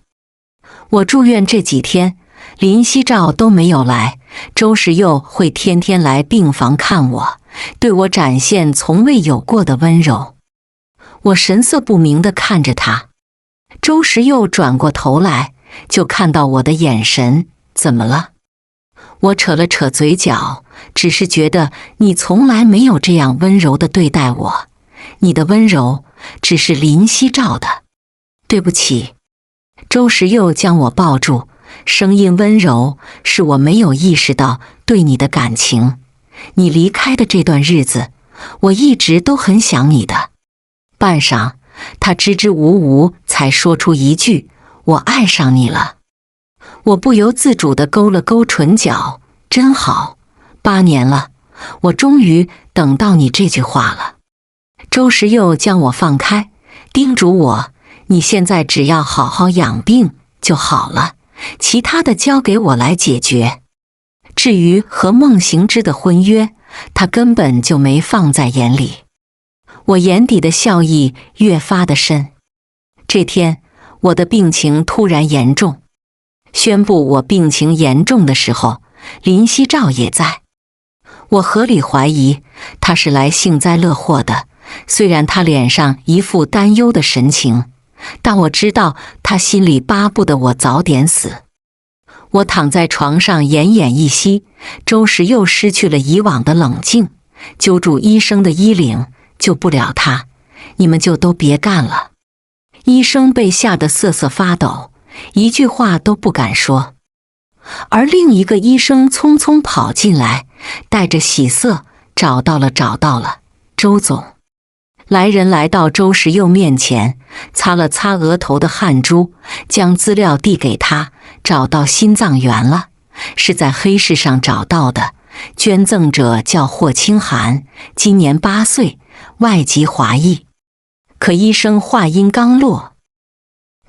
我住院这几天，林夕照都没有来，周时佑会天天来病房看我，对我展现从未有过的温柔。我神色不明地看着他，周时佑转过头来，就看到我的眼神，怎么了？我扯了扯嘴角，只是觉得你从来没有这样温柔地对待我，你的温柔只是林夕照的。对不起。周时佑将我抱住，声音温柔，是我没有意识到对你的感情。你离开的这段日子，我一直都很想你的。半晌，他支支吾吾才说出一句，我爱上你了。我不由自主地勾了勾唇角，真好，8年了，我终于等到你这句话了。周时佑将我放开，叮嘱我，你现在只要好好养病就好了，其他的交给我来解决。至于和孟行之的婚约，他根本就没放在眼里。我眼底的笑意越发的深。这天，我的病情突然严重。宣布我病情严重的时候，林夕照也在。我合理怀疑他是来幸灾乐祸的，虽然他脸上一副担忧的神情，但我知道他心里巴不得我早点死。我躺在床上奄奄一息，周时又失去了以往的冷静，揪住医生的衣领，救不了他，你们就都别干了。医生被吓得瑟瑟发抖，一句话都不敢说。而另一个医生匆匆跑进来，带着喜色，找到了，周总。来人来到周时佑面前，擦了擦额头的汗珠，将资料递给他，找到心脏源了，是在黑市上找到的，捐赠者叫霍清寒，今年8岁，外籍华裔。可医生话音刚落，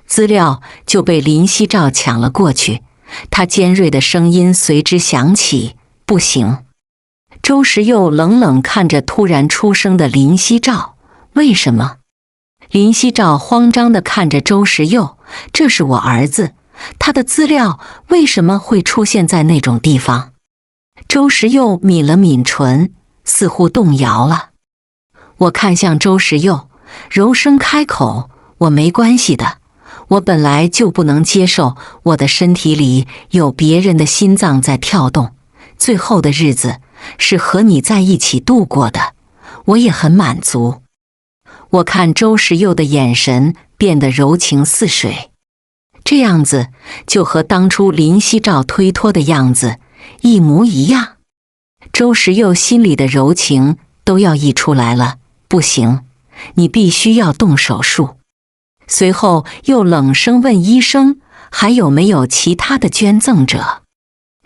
资料就被林夕照抢了过去，他尖锐的声音随之响起，不行。周时佑冷冷看着突然出声的林夕照，为什么？林夕照慌张地看着周时佑，这是我儿子，他的资料为什么会出现在那种地方？周时佑抿了抿唇，似乎动摇了。我看向周时佑，柔声开口，我没关系的，我本来就不能接受我的身体里有别人的心脏在跳动，最后的日子是和你在一起度过的，我也很满足。我看周时佑的眼神变得柔情似水，这样子就和当初林夕照推脱的样子一模一样。周时佑心里的柔情都要溢出来了，不行，你必须要动手术。随后又冷声问医生还有没有其他的捐赠者。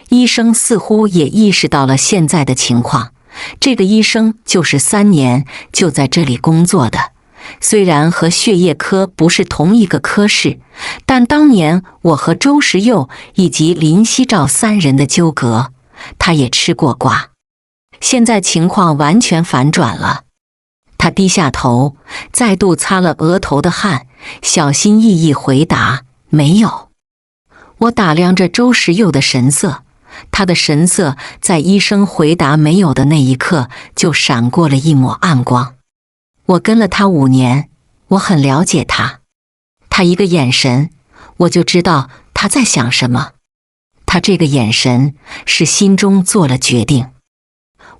医生似乎也意识到了现在的情况，这个医生就是3年就在这里工作的，虽然和血液科不是同一个科室，但当年我和周时佑以及林夕照3人的纠葛，他也吃过瓜。现在情况完全反转了。他低下头，再度擦了额头的汗，小心翼翼回答：没有。我打量着周时佑的神色，他的神色在医生回答没有的那一刻就闪过了一抹暗光。我跟了他5年，我很了解他，他一个眼神我就知道他在想什么，他这个眼神是心中做了决定。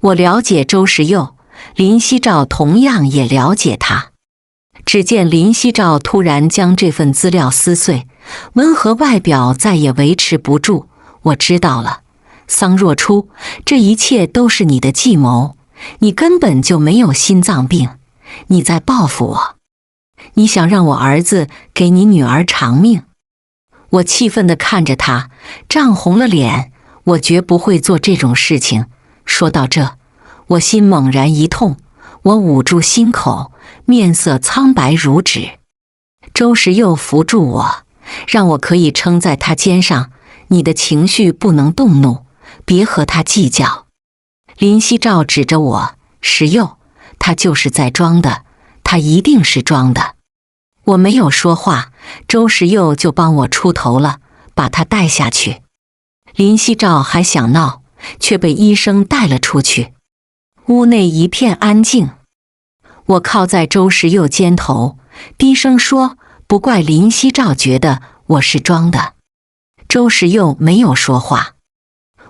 我了解周时佑，林夕照同样也了解他。只见林夕照突然将这份资料撕碎，温和外表再也维持不住。我知道了，桑若初，这一切都是你的计谋，你根本就没有心脏病，你在报复我，你想让我儿子给你女儿偿命。我气愤地看着他，涨红了脸，我绝不会做这种事情。说到这，我心猛然一痛，我捂住心口，面色苍白如纸。周时佑扶住我，让我可以撑在他肩上，你的情绪不能动怒，别和他计较。林夕照指着我，时佑，他就是在装的，他一定是装的。我没有说话，周时佑就帮我出头了，把他带下去。林夕照还想闹，却被医生带了出去。屋内一片安静，我靠在周时佑肩头，低声说：不怪林夕照觉得我是装的。周时佑没有说话。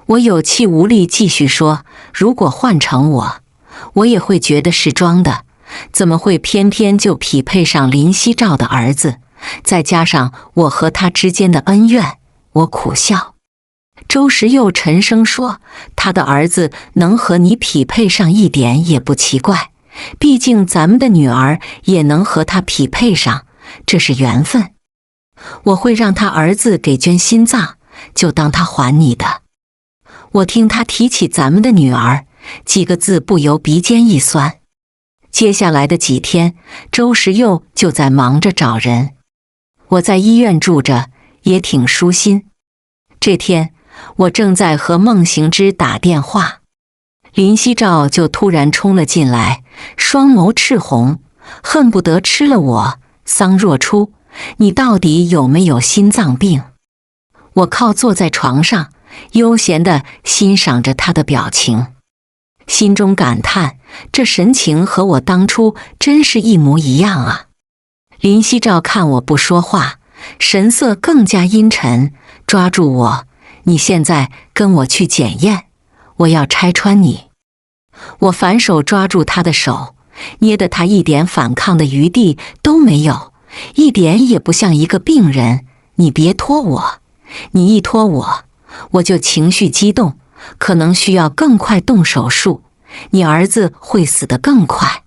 我有气无力继续说：如果换成我也会觉得是装的，怎么会偏偏就匹配上林夕照的儿子？再加上我和他之间的恩怨，我苦笑。周时佑沉声说：他的儿子能和你匹配上一点也不奇怪，毕竟咱们的女儿也能和他匹配上，这是缘分。我会让他儿子给捐心脏，就当他还你的。我听他提起咱们的女儿，几个字不由鼻尖一酸。接下来的几天，周时佑就在忙着找人，我在医院住着，也挺舒心。这天，我正在和孟行之打电话，林夕照就突然冲了进来，双眸赤红，恨不得吃了我。桑若初，你到底有没有心脏病？我靠坐在床上，悠闲地欣赏着他的表情，心中感叹，这神情和我当初真是一模一样啊。林夕照看我不说话，神色更加阴沉，抓住我，你现在跟我去检验，我要拆穿你。我反手抓住他的手，捏得他一点反抗的余地都没有，一点也不像一个病人。你别拖我，你一拖我就情绪激动，可能需要更快动手术，你儿子会死得更快。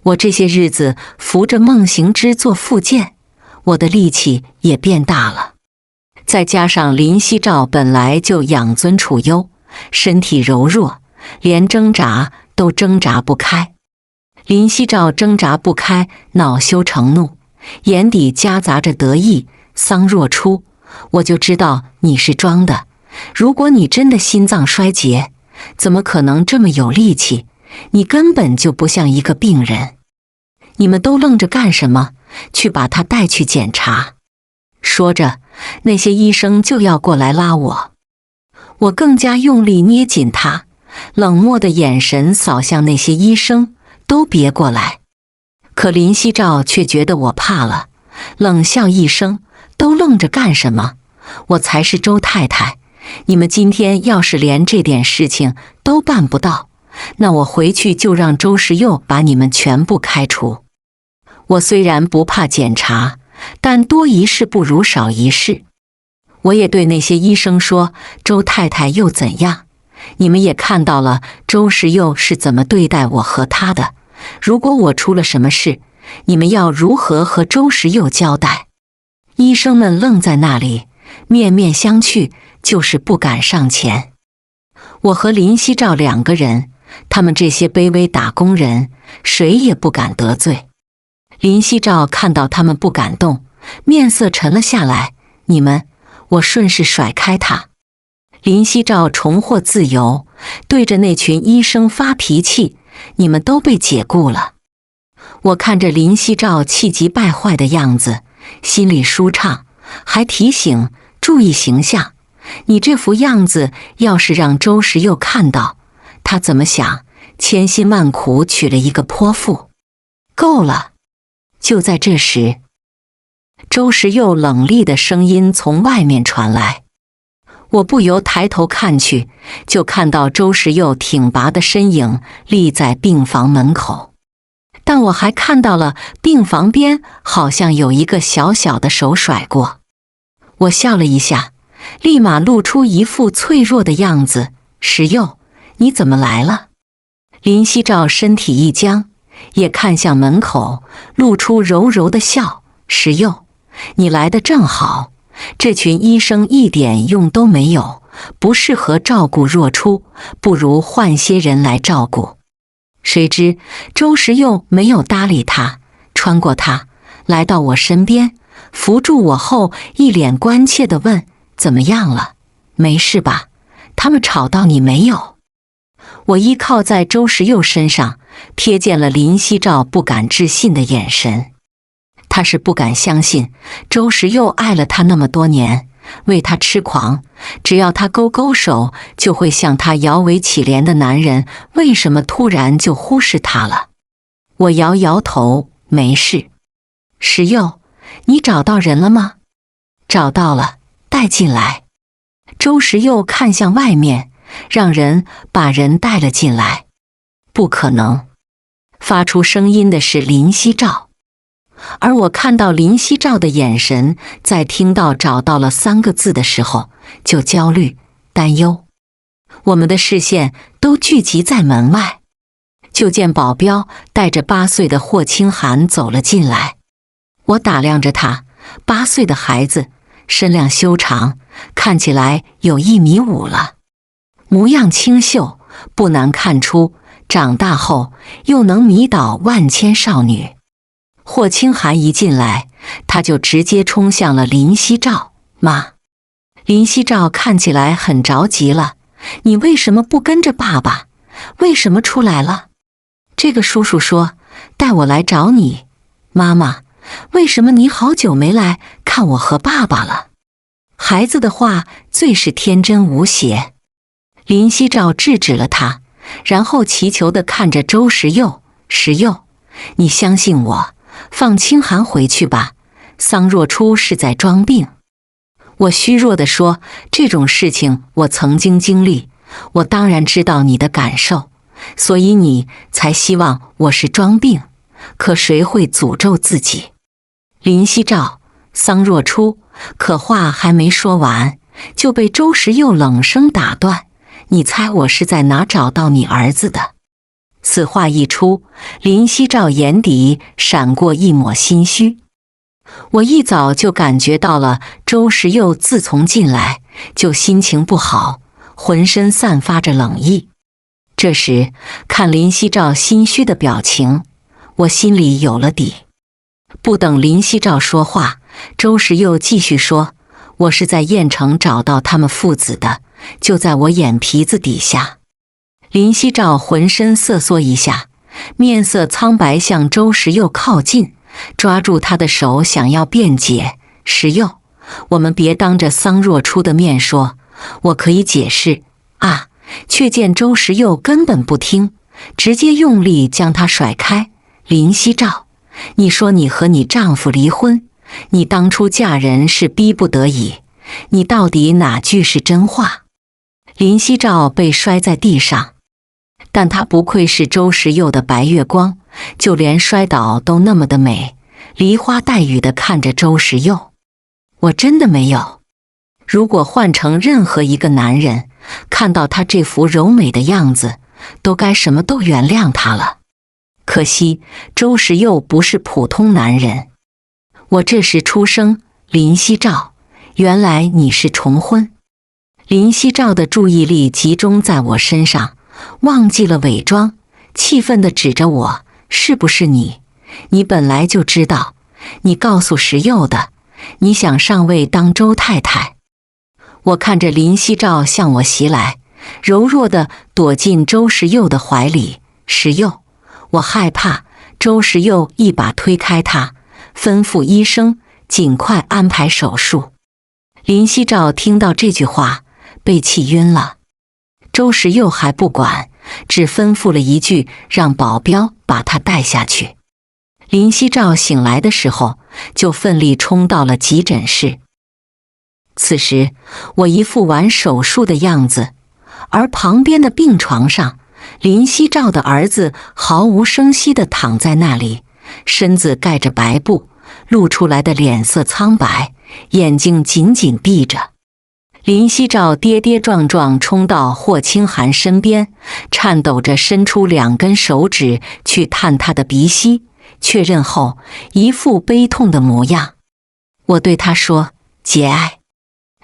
我这些日子扶着孟行之做复健，我的力气也变大了。再加上林夕照本来就养尊处优，身体柔弱，连挣扎都挣扎不开。林夕照挣扎不开，恼羞成怒，眼底夹杂着得意。桑若初，我就知道你是装的，如果你真的心脏衰竭，怎么可能这么有力气？你根本就不像一个病人。你们都愣着干什么？去把他带去检查。说着，那些医生就要过来拉我，我更加用力捏紧他，冷漠的眼神扫向那些医生，都别过来。可林夕照却觉得我怕了，冷笑一声，都愣着干什么？我才是周太太，你们今天要是连这点事情都办不到，那我回去就让周时佑把你们全部开除。我虽然不怕检查，但多一事不如少一事。我也对那些医生说，周太太又怎样？你们也看到了周时佑是怎么对待我和他的，如果我出了什么事，你们要如何和周时佑交代？”医生们愣在那里，面面相觑，就是不敢上前。我和林夕照2个人，他们这些卑微打工人，谁也不敢得罪。林夕照看到他们不敢动，面色沉了下来。“你们……”我顺势甩开他。林夕照重获自由，对着那群医生发脾气：“你们都被解雇了。”我看着林夕照气急败坏的样子，心里舒畅，还提醒：“注意形象，你这副样子要是让周时佑看到，他怎么想？千辛万苦娶了一个泼妇。”够了！就在这时，周时佑冷厉的声音从外面传来，我不由抬头看去，就看到周时佑挺拔的身影立在病房门口，但我还看到了病房边好像有一个小小的手甩过。我笑了一下，立马露出一副脆弱的样子：“时佑，你怎么来了？”林夕照身体一僵，也看向门口，露出柔柔的笑：“时佑，你来得正好，这群医生一点用都没有，不适合照顾若初，不如换些人来照顾。”谁知周时佑没有搭理他，穿过他，来到我身边，扶住我后，一脸关切地问：“怎么样了？没事吧？他们吵到你没有？”我依靠在周时佑身上，瞥见了林夕照不敢置信的眼神。他是不敢相信周时佑爱了他那么多年，为他痴狂，只要他勾勾手就会向他摇尾乞怜的男人，为什么突然就忽视他了？我摇摇头：“没事。”“时佑，你找到人了吗？”“找到了，带进来。”周时佑看向外面，让人把人带了进来。“不可能！”发出声音的是林夕照。而我看到林夕照的眼神，在听到“找到了”3个字的时候，就焦虑、担忧。我们的视线都聚集在门外，就见保镖带着8岁的霍清寒走了进来。我打量着他，8岁的孩子，身量修长，看起来有1.5米了，模样清秀，不难看出长大后又能迷倒万千少女。霍清寒一进来，他就直接冲向了林夕照：“妈！”林夕照看起来很着急了：“你为什么不跟着爸爸？为什么出来了？”这个叔叔说：“带我来找你。”“妈妈，为什么你好久没来看我和爸爸了？”孩子的话最是天真无邪。林夕照制止了他，然后祈求地看着周时佑：“时佑，你相信我，放清寒回去吧，桑若初是在装病。”我虚弱地说：“这种事情我曾经经历，我当然知道你的感受，所以你才希望我是装病，可谁会诅咒自己？”林夕照：“桑若初。”可话还没说完，就被周时佑冷声打断：“你猜我是在哪找到你儿子的？”此话一出，林夕照眼底闪过一抹心虚。我一早就感觉到了周时佑自从进来就心情不好，浑身散发着冷意。这时看林夕照心虚的表情，我心里有了底。不等林夕照说话，周时佑继续说：“我是在雁城找到他们父子的，就在我眼皮子底下。”林夕照浑身瑟缩一下，面色苍白，向周时佑靠近，抓住他的手想要辩解：“时佑，我们别当着桑若初的面说，我可以解释啊！”却见周时佑根本不听，直接用力将他甩开：“林夕照，你说你和你丈夫离婚，你当初嫁人是逼不得已，你到底哪句是真话？”林夕照被摔在地上，但她不愧是周时佑的白月光，就连摔倒都那么的美，梨花带雨地看着周时佑：“我真的没有。如果换成任何一个男人，看到他这副柔美的样子，都该什么都原谅他了。可惜周时佑不是普通男人。我这时出声：林夕照，原来你是重婚。林夕照的注意力集中在我身上，忘记了伪装，气愤地指着我：是不是你？你本来就知道，你告诉石佑的，你想上位当周太太。我看着林夕照向我袭来，柔弱地躲进周时佑的怀里。石佑，我害怕。周时佑一把推开他，吩咐医生尽快安排手术。林夕照听到这句话，被气晕了。周时佑还不管，只吩咐了一句，让保镖把他带下去。林夕照醒来的时候，就奋力冲到了急诊室。此时我一副完手术的样子，而旁边的病床上，林夕照的儿子毫无声息地躺在那里，身子盖着白布，露出来的脸色苍白，眼睛紧紧闭着。林夕照跌跌撞撞冲到霍清寒身边，颤抖着伸出2根手指去探他的鼻息，确认后一副悲痛的模样。我对他说：节哀。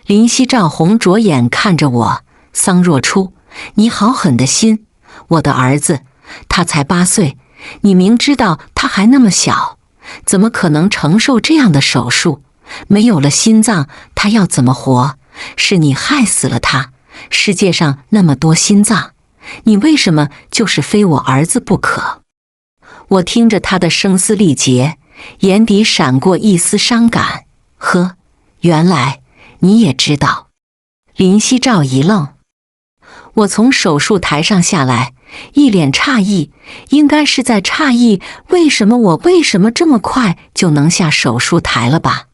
林夕照红着眼看着我：桑若初，你好狠的心，我的儿子，他才8岁，你明知道他还那么小，怎么可能承受这样的手术？没有了心脏，他要怎么活？是你害死了他，世界上那么多心脏，你为什么就是非我儿子不可？我听着他的声嘶力竭，眼底闪过一丝伤感。呵，原来你也知道。林夕照一愣。我从手术台上下来，一脸诧异，应该是在诧异为什么这么快就能下手术台了吧？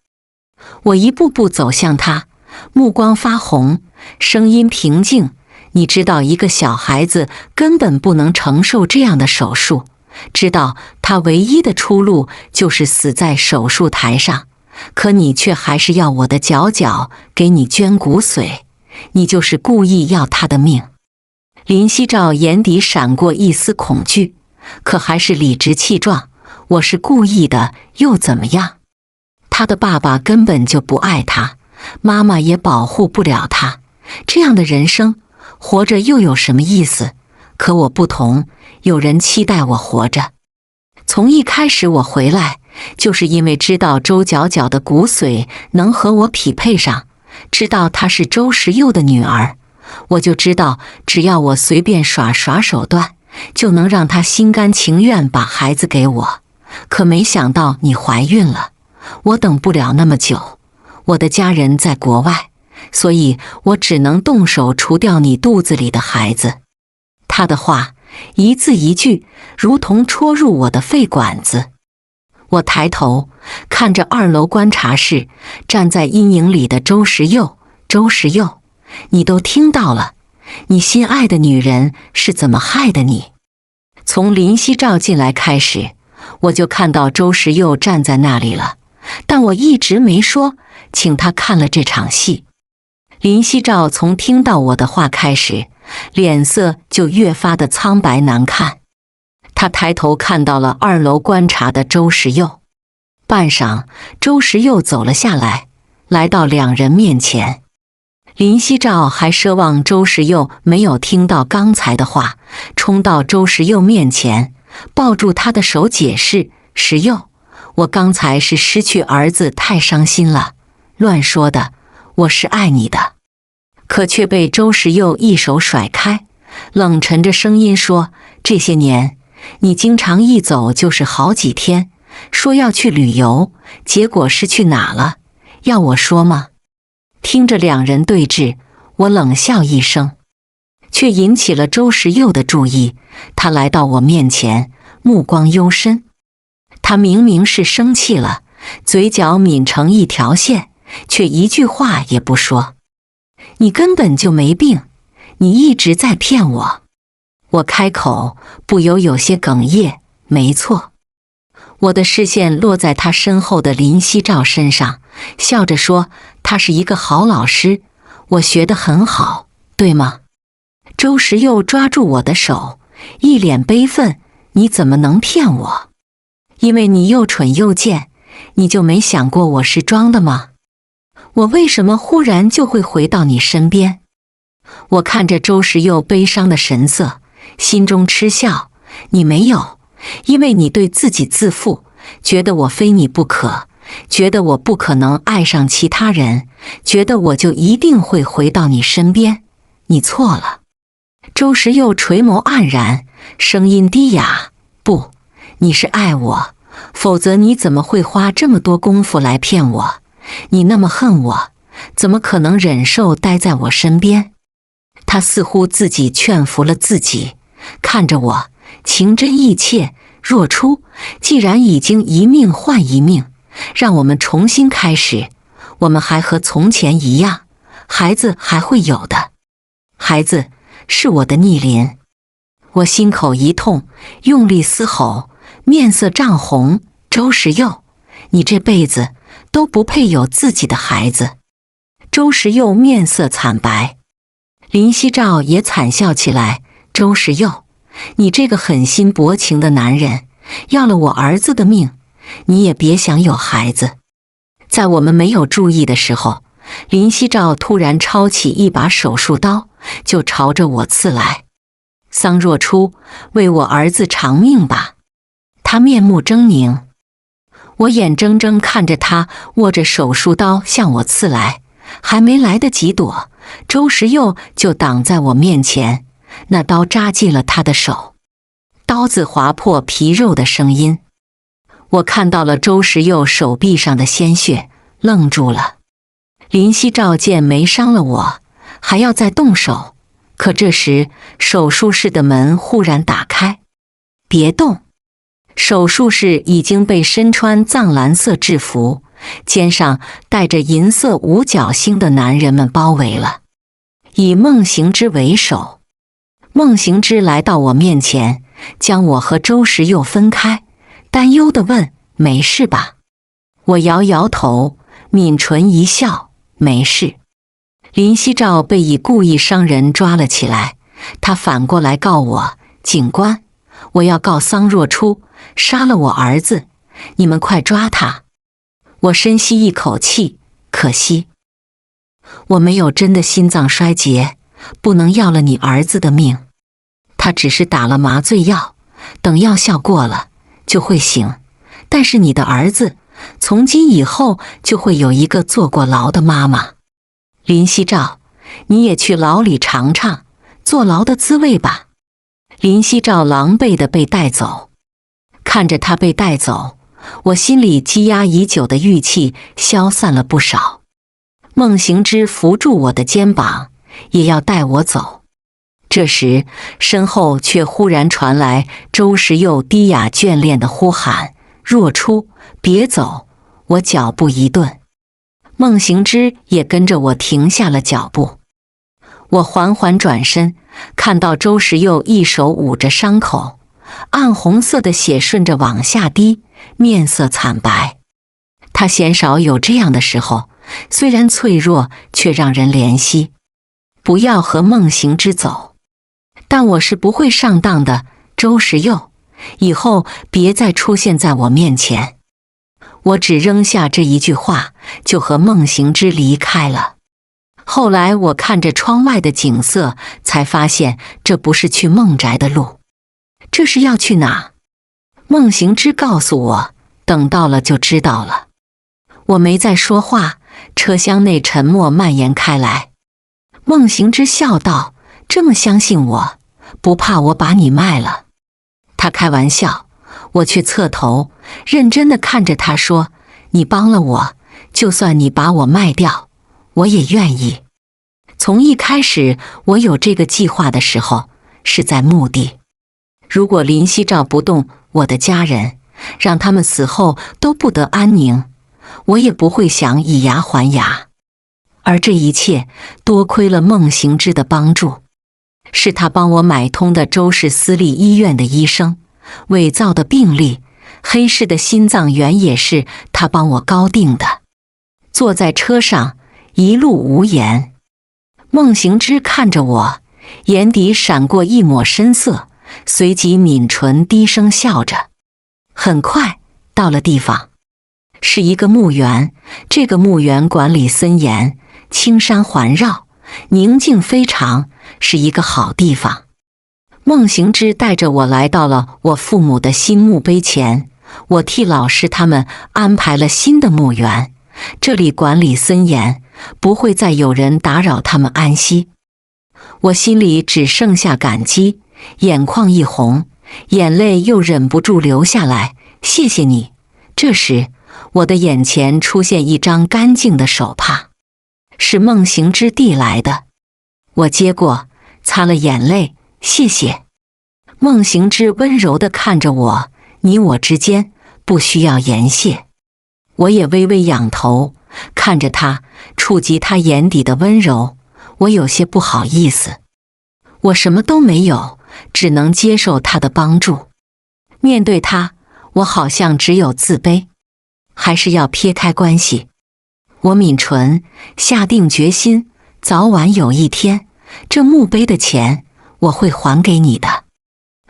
我一步步走向他，目光发红，声音平静：你知道一个小孩子根本不能承受这样的手术，知道他唯一的出路就是死在手术台上，可你却还是要我的脚脚给你捐骨髓，你就是故意要他的命。林夕照眼底闪过一丝恐惧，可还是理直气壮：我是故意的，又怎么样？他的爸爸根本就不爱他，妈妈也保护不了他，这样的人生，活着又有什么意思？可我不同，有人期待我活着。从一开始我回来，就是因为知道周皎皎的骨髓能和我匹配上，知道她是周时佑的女儿，我就知道只要我随便耍手段，就能让她心甘情愿把孩子给我。可没想到你怀孕了，我等不了那么久，我的家人在国外，所以我只能动手除掉你肚子里的孩子。他的话一字一句如同戳入我的肺管子。我抬头看着2楼观察室站在阴影里的周时佑。周时佑，你都听到了，你心爱的女人是怎么害的你？从林夕照进来开始，我就看到周时佑站在那里了，但我一直没说，请他看了这场戏。林夕照从听到我的话开始，脸色就越发的苍白难看。他抬头看到了2楼观察的周时佑，半晌，周时佑走了下来，来到2人面前。林夕照还奢望周时佑没有听到刚才的话，冲到周时佑面前，抱住他的手解释：时佑，我刚才是失去儿子太伤心了，乱说的，我是爱你的。可却被周时佑一手甩开，冷沉着声音说：这些年你经常一走就是好几天，说要去旅游，结果是去哪了？要我说吗？听着2人对峙，我冷笑一声，却引起了周时佑的注意。他来到我面前，目光幽深。他明明是生气了，嘴角抿成一条线，却一句话也不说。你根本就没病，你一直在骗我。我开口，不由有些哽咽。没错。我的视线落在他身后的林夕照身上，笑着说：他是一个好老师，我学得很好，对吗？周时佑抓住我的手，一脸悲愤：你怎么能骗我？因为你又蠢又贱，你就没想过我是装的吗？我为什么忽然就会回到你身边？我看着周时佑悲伤的神色，心中嗤笑。你没有，因为你对自己自负，觉得我非你不可，觉得我不可能爱上其他人，觉得我就一定会回到你身边。你错了。周时佑垂眸黯然，声音低哑，不，你是爱我，否则你怎么会花这么多功夫来骗我？你那么恨我，怎么可能忍受待在我身边？他似乎自己劝服了自己，看着我，情真意切。若初，既然已经一命换一命，让我们重新开始，我们还和从前一样，孩子还会有的。孩子是我的逆鳞。我心口一痛，用力嘶吼，面色涨红。周时佑，你这辈子都不配有自己的孩子。周时佑面色惨白，林夕照也惨笑起来。周时佑，你这个狠心薄情的男人，要了我儿子的命，你也别想有孩子。在我们没有注意的时候，林夕照突然抄起一把手术刀，就朝着我刺来。桑若初，为我儿子偿命吧。他面目狰狞，我眼睁睁看着他握着手术刀向我刺来，还没来得及躲，周时佑就挡在我面前，那刀扎进了他的手，刀子划破皮肉的声音。我看到了周时佑手臂上的鲜血，愣住了。林夕照见没伤了我，还要再动手，可这时手术室的门忽然打开。别动！手术室已经被身穿藏蓝色制服，肩上带着银色五角星的男人们包围了，以孟行之为首。孟行之来到我面前，将我和周时佑分开，担忧地问：没事吧？我摇摇头，抿唇一笑，没事。林夕照被以故意伤人抓了起来，他反过来告我：警官，我要告桑若初杀了我儿子，你们快抓他。我深吸一口气，可惜我没有真的心脏衰竭，不能要了你儿子的命。他只是打了麻醉药，等药效过了就会醒，但是你的儿子从今以后就会有一个坐过牢的妈妈。林夕照，你也去牢里尝尝坐牢的滋味吧。林夕照狼狈地被带走，看着他被带走，我心里积压已久的郁气消散了不少。孟行之扶住我的肩膀，也要带我走。这时身后却忽然传来周时佑低哑眷恋的呼喊：若初，别走！我脚步一顿，孟行之也跟着我停下了脚步。我缓缓转身，看到周时佑一手捂着伤口，暗红色的血顺着往下滴，面色惨白。他鲜少有这样的时候，虽然脆弱，却让人怜惜。不要和孟行之走，但我是不会上当的，周时佑，以后别再出现在我面前。我只扔下这一句话，就和孟行之离开了。后来我看着窗外的景色，才发现这不是去孟宅的路。这是要去哪？孟行之告诉我，等到了就知道了。我没再说话，车厢内沉默蔓延开来。孟行之笑道：这么相信我，不怕我把你卖了？他开玩笑，我却侧头认真地看着他说：你帮了我，就算你把我卖掉，我也愿意。从一开始我有这个计划的时候，是在目的。如果林夕照不动我的家人，让他们死后都不得安宁，我也不会想以牙还牙。而这一切多亏了孟行之的帮助，是他帮我买通的周氏私立医院的医生，伪造的病历，黑市的心脏源也是他帮我高定的。坐在车上一路无言。孟行之看着我，眼底闪过一抹深色，随即抿唇低声笑着。很快到了地方，是一个墓园。这个墓园管理森严，青山环绕，宁静非常，是一个好地方。孟行之带着我来到了我父母的新墓碑前，我替老师他们安排了新的墓园，这里管理森严，不会再有人打扰他们安息。我心里只剩下感激，眼眶一红，眼泪又忍不住流下来。谢谢你。这时，我的眼前出现一张干净的手帕，是孟行之递来的。我接过，擦了眼泪，谢谢。孟行之温柔地看着我，你我之间不需要言谢。我也微微仰头，看着他，触及他眼底的温柔，我有些不好意思。我什么都没有，只能接受他的帮助。面对他，我好像只有自卑，还是要撇开关系。我抿唇，下定决心，早晚有一天，这墓碑的钱我会还给你的。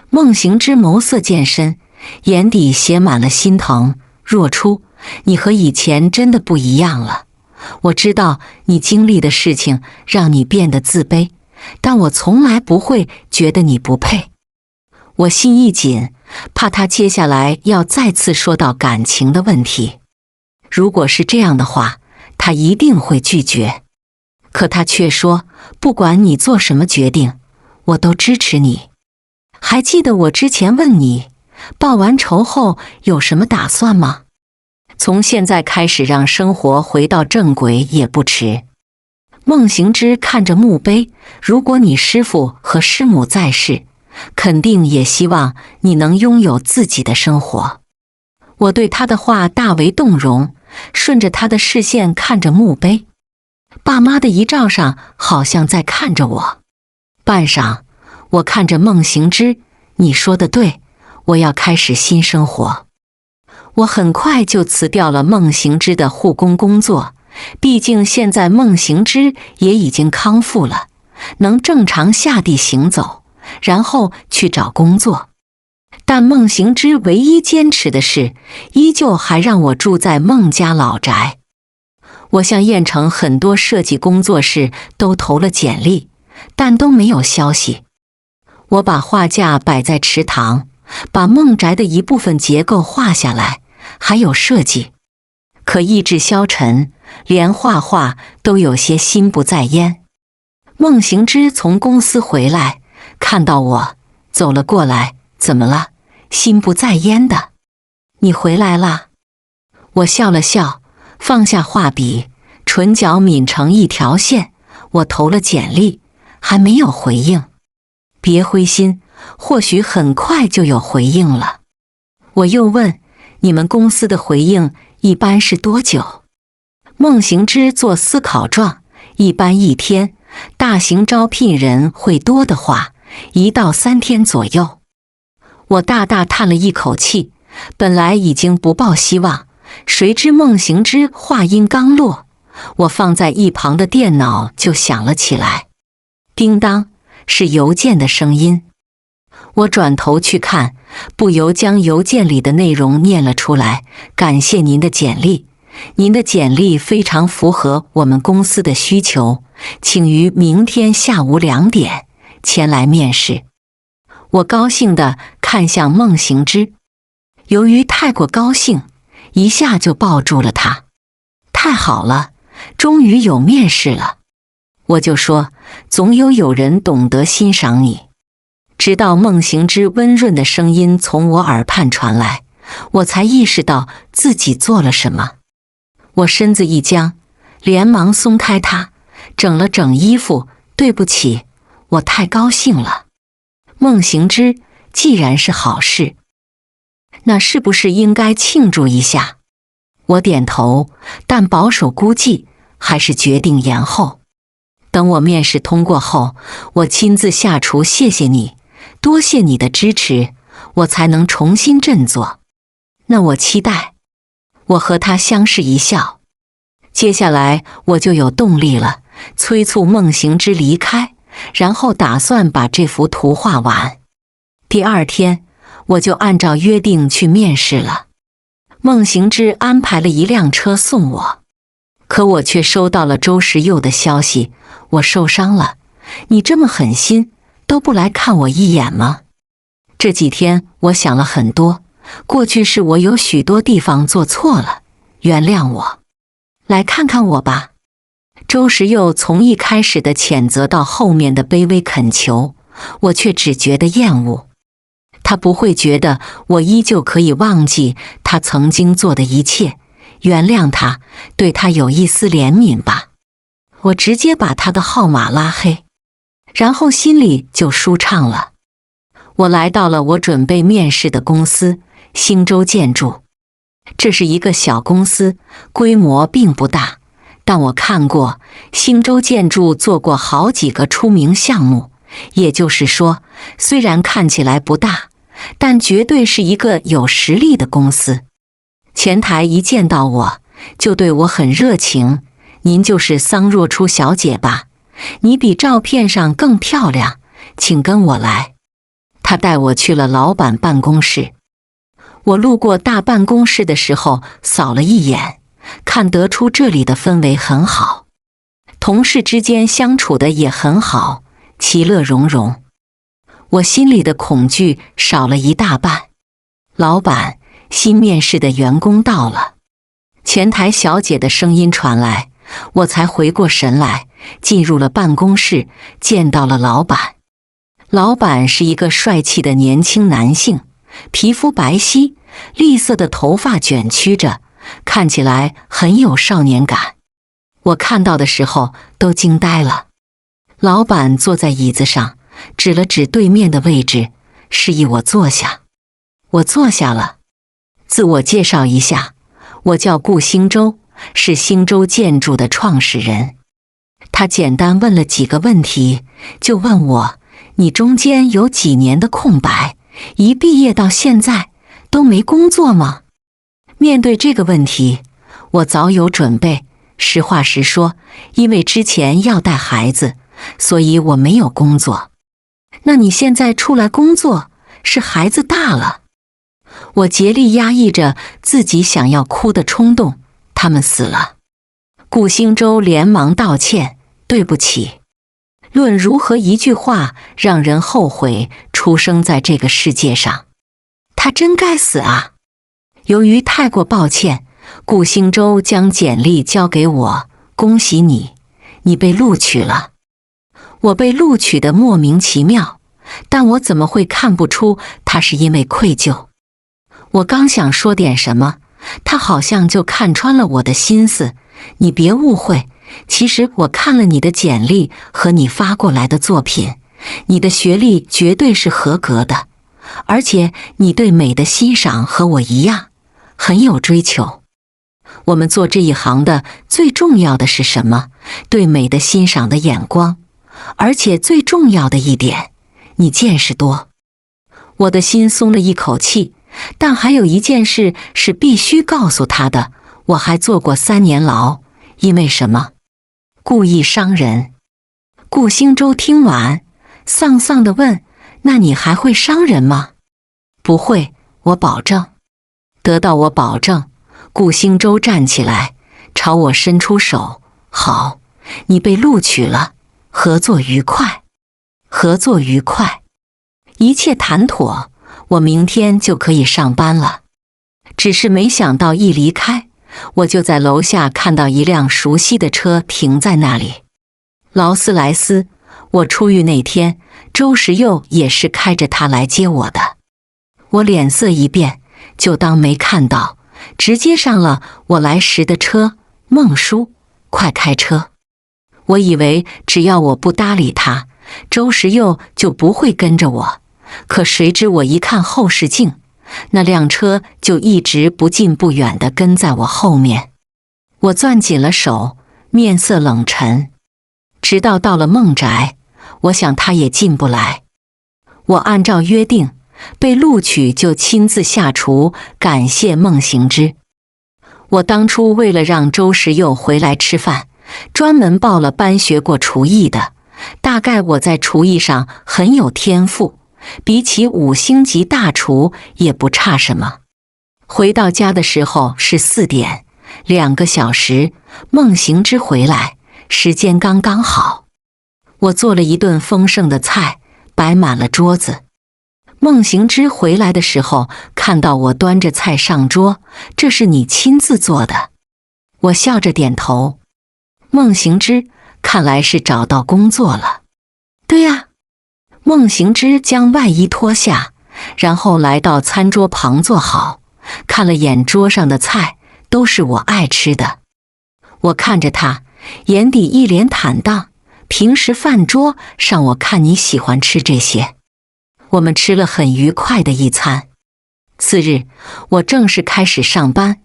孟行之眸色渐深，眼底写满了心疼。若初，你和以前真的不一样了。我知道你经历的事情让你变得自卑，但我从来不会觉得你不配。我心一紧，怕他接下来要再次说到感情的问题。如果是这样的话，他一定会拒绝。可他却说，不管你做什么决定，我都支持你。还记得我之前问你，报完仇后有什么打算吗？从现在开始让生活回到正轨也不迟。孟行之看着墓碑，如果你师父和师母在世，肯定也希望你能拥有自己的生活。我对他的话大为动容，顺着他的视线看着墓碑，爸妈的遗照上好像在看着我。半晌，我看着孟行之，你说的对，我要开始新生活。我很快就辞掉了孟行之的护工工作，毕竟现在孟行之也已经康复了，能正常下地行走，然后去找工作。但孟行之唯一坚持的是，依旧还让我住在孟家老宅。我向燕城很多设计工作室都投了简历，但都没有消息。我把画架摆在池塘，把孟宅的一部分结构画下来，还有设计。可意志消沉，连画画都有些心不在焉。孟行之从公司回来，看到我，走了过来，怎么了？心不在焉的。你回来了。我笑了笑，放下画笔，唇角抿成一条线。我投了简历，还没有回应。别灰心，或许很快就有回应了。我又问，你们公司的回应一般是多久？孟行之做思考状，一般1天，大型招聘人会多的话，1到3天左右。我大大叹了一口气，本来已经不抱希望，谁知孟行之话音刚落，我放在一旁的电脑就响了起来。叮当，是邮件的声音。我转头去看，不由将邮件里的内容念了出来。感谢您的简历，您的简历非常符合我们公司的需求，请于明天下午2点前来面试。我高兴地看向孟行之，由于太过高兴，一下就抱住了他。太好了，终于有面试了。我就说，总有人懂得欣赏你。直到孟行之温润的声音从我耳畔传来，我才意识到自己做了什么。我身子一僵，连忙松开他，整了整衣服。对不起，我太高兴了。孟行之，既然是好事，那是不是应该庆祝一下？我点头，但保守估计，还是决定延后。等我面试通过后，我亲自下厨谢谢你，多谢你的支持，我才能重新振作。那我期待。我和他相视一笑。接下来我就有动力了，催促孟行之离开，然后打算把这幅图画完。第二天，我就按照约定去面试了。孟行之安排了一辆车送我，可我却收到了周时佑的消息，我受伤了。你这么狠心，都不来看我一眼吗？这几天我想了很多，过去是我有许多地方做错了，原谅我。来看看我吧。周时佑从一开始的谴责到后面的卑微恳求，我却只觉得厌恶。他不会觉得我依旧可以忘记他曾经做的一切，原谅他，对他有一丝怜悯吧。我直接把他的号码拉黑，然后心里就舒畅了。我来到了我准备面试的公司星洲建筑。这是一个小公司，规模并不大，但我看过星洲建筑做过好几个出名项目，也就是说，虽然看起来不大，但绝对是一个有实力的公司。前台一见到我就对我很热情，您就是桑若初小姐吧？你比照片上更漂亮，请跟我来。他带我去了老板办公室。我路过大办公室的时候扫了一眼，看得出这里的氛围很好，同事之间相处的也很好，其乐融融。我心里的恐惧少了一大半。老板，新面试的员工到了。前台小姐的声音传来，我才回过神来，进入了办公室，见到了老板。老板是一个帅气的年轻男性，皮肤白皙，栗色的头发卷曲着，看起来很有少年感。我看到的时候都惊呆了。老板坐在椅子上，指了指对面的位置，示意我坐下。我坐下了。自我介绍一下，我叫顾星洲，是星洲建筑的创始人。他简单问了几个问题，就问我，你中间有几年的空白？一毕业到现在都没工作吗？面对这个问题，我早有准备，实话实说，因为之前要带孩子，所以我没有工作。那你现在出来工作，是孩子大了？我竭力压抑着自己想要哭的冲动，他们死了。顾星洲连忙道歉，对不起。论如何一句话让人后悔出生在这个世界上，他真该死啊！由于太过抱歉，顾星洲将简历交给我，恭喜你，你被录取了。我被录取的莫名其妙，但我怎么会看不出他是因为愧疚？我刚想说点什么，他好像就看穿了我的心思。你别误会，其实我看了你的简历和你发过来的作品，你的学历绝对是合格的，而且你对美的欣赏和我一样，很有追求。我们做这一行的最重要的是什么？对美的欣赏的眼光，而且最重要的一点，你见识多。我的心松了一口气，但还有一件事是必须告诉他的，我还坐过3年牢，因为什么？故意伤人。顾星洲听完，丧丧地问，那你还会伤人吗？不会，我保证。得到我保证，顾星洲站起来，朝我伸出手，好，你被录取了，合作愉快。合作愉快。一切谈妥，我明天就可以上班了。只是没想到一离开，我就在楼下看到一辆熟悉的车停在那里。劳斯莱斯，我出狱那天，周时佑也是开着它来接我的。我脸色一变，就当没看到，直接上了我来时的车。孟叔，快开车。我以为只要我不搭理他，周时佑就不会跟着我，可谁知我一看后视镜，那辆车就一直不近不远地跟在我后面。我攥紧了手，面色冷沉。直到到了孟宅，我想他也进不来。我按照约定，被录取就亲自下厨感谢孟行之。我当初为了让周时佑回来吃饭，专门报了班学过厨艺的，大概我在厨艺上很有天赋，比起5星级大厨也不差什么。回到家的时候是4点，2个小时，孟行之回来，时间刚刚好。我做了一顿丰盛的菜，摆满了桌子。孟行之回来的时候，看到我端着菜上桌，这是你亲自做的？我笑着点头。孟行之，看来是找到工作了。对呀。孟行之将外衣脱下，然后来到餐桌旁坐好，看了眼桌上的菜，都是我爱吃的。我看着他，眼底一脸坦荡，平时饭桌上我看你喜欢吃这些。我们吃了很愉快的一餐。次日，我正式开始上班，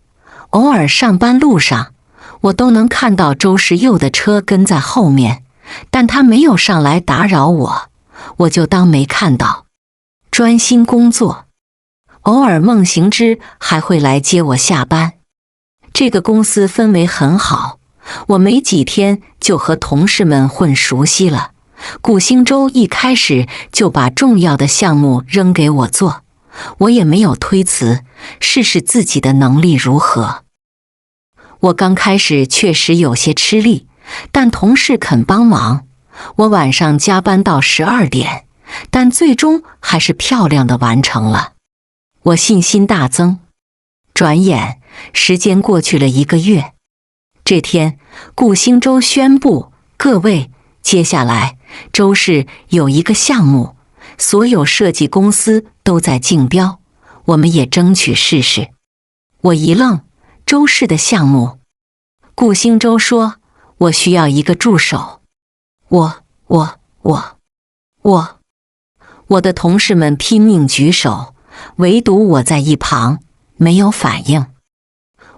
偶尔上班路上，我都能看到周世佑的车跟在后面，但他没有上来打扰我，我就当没看到，专心工作。偶尔孟行之还会来接我下班。这个公司氛围很好，我没几天就和同事们混熟悉了。顾兴洲一开始就把重要的项目扔给我做，我也没有推辞，试试自己的能力如何。我刚开始确实有些吃力，但同事肯帮忙。我晚上加班到12点，但最终还是漂亮的完成了。我信心大增。转眼时间过去了1个月。这天，顾兴洲宣布，各位，接下来周氏有一个项目，所有设计公司都在竞标，我们也争取试试。我一愣，周氏的项目？顾兴洲说，我需要一个助手。我的同事们拼命举手，唯独我在一旁没有反应。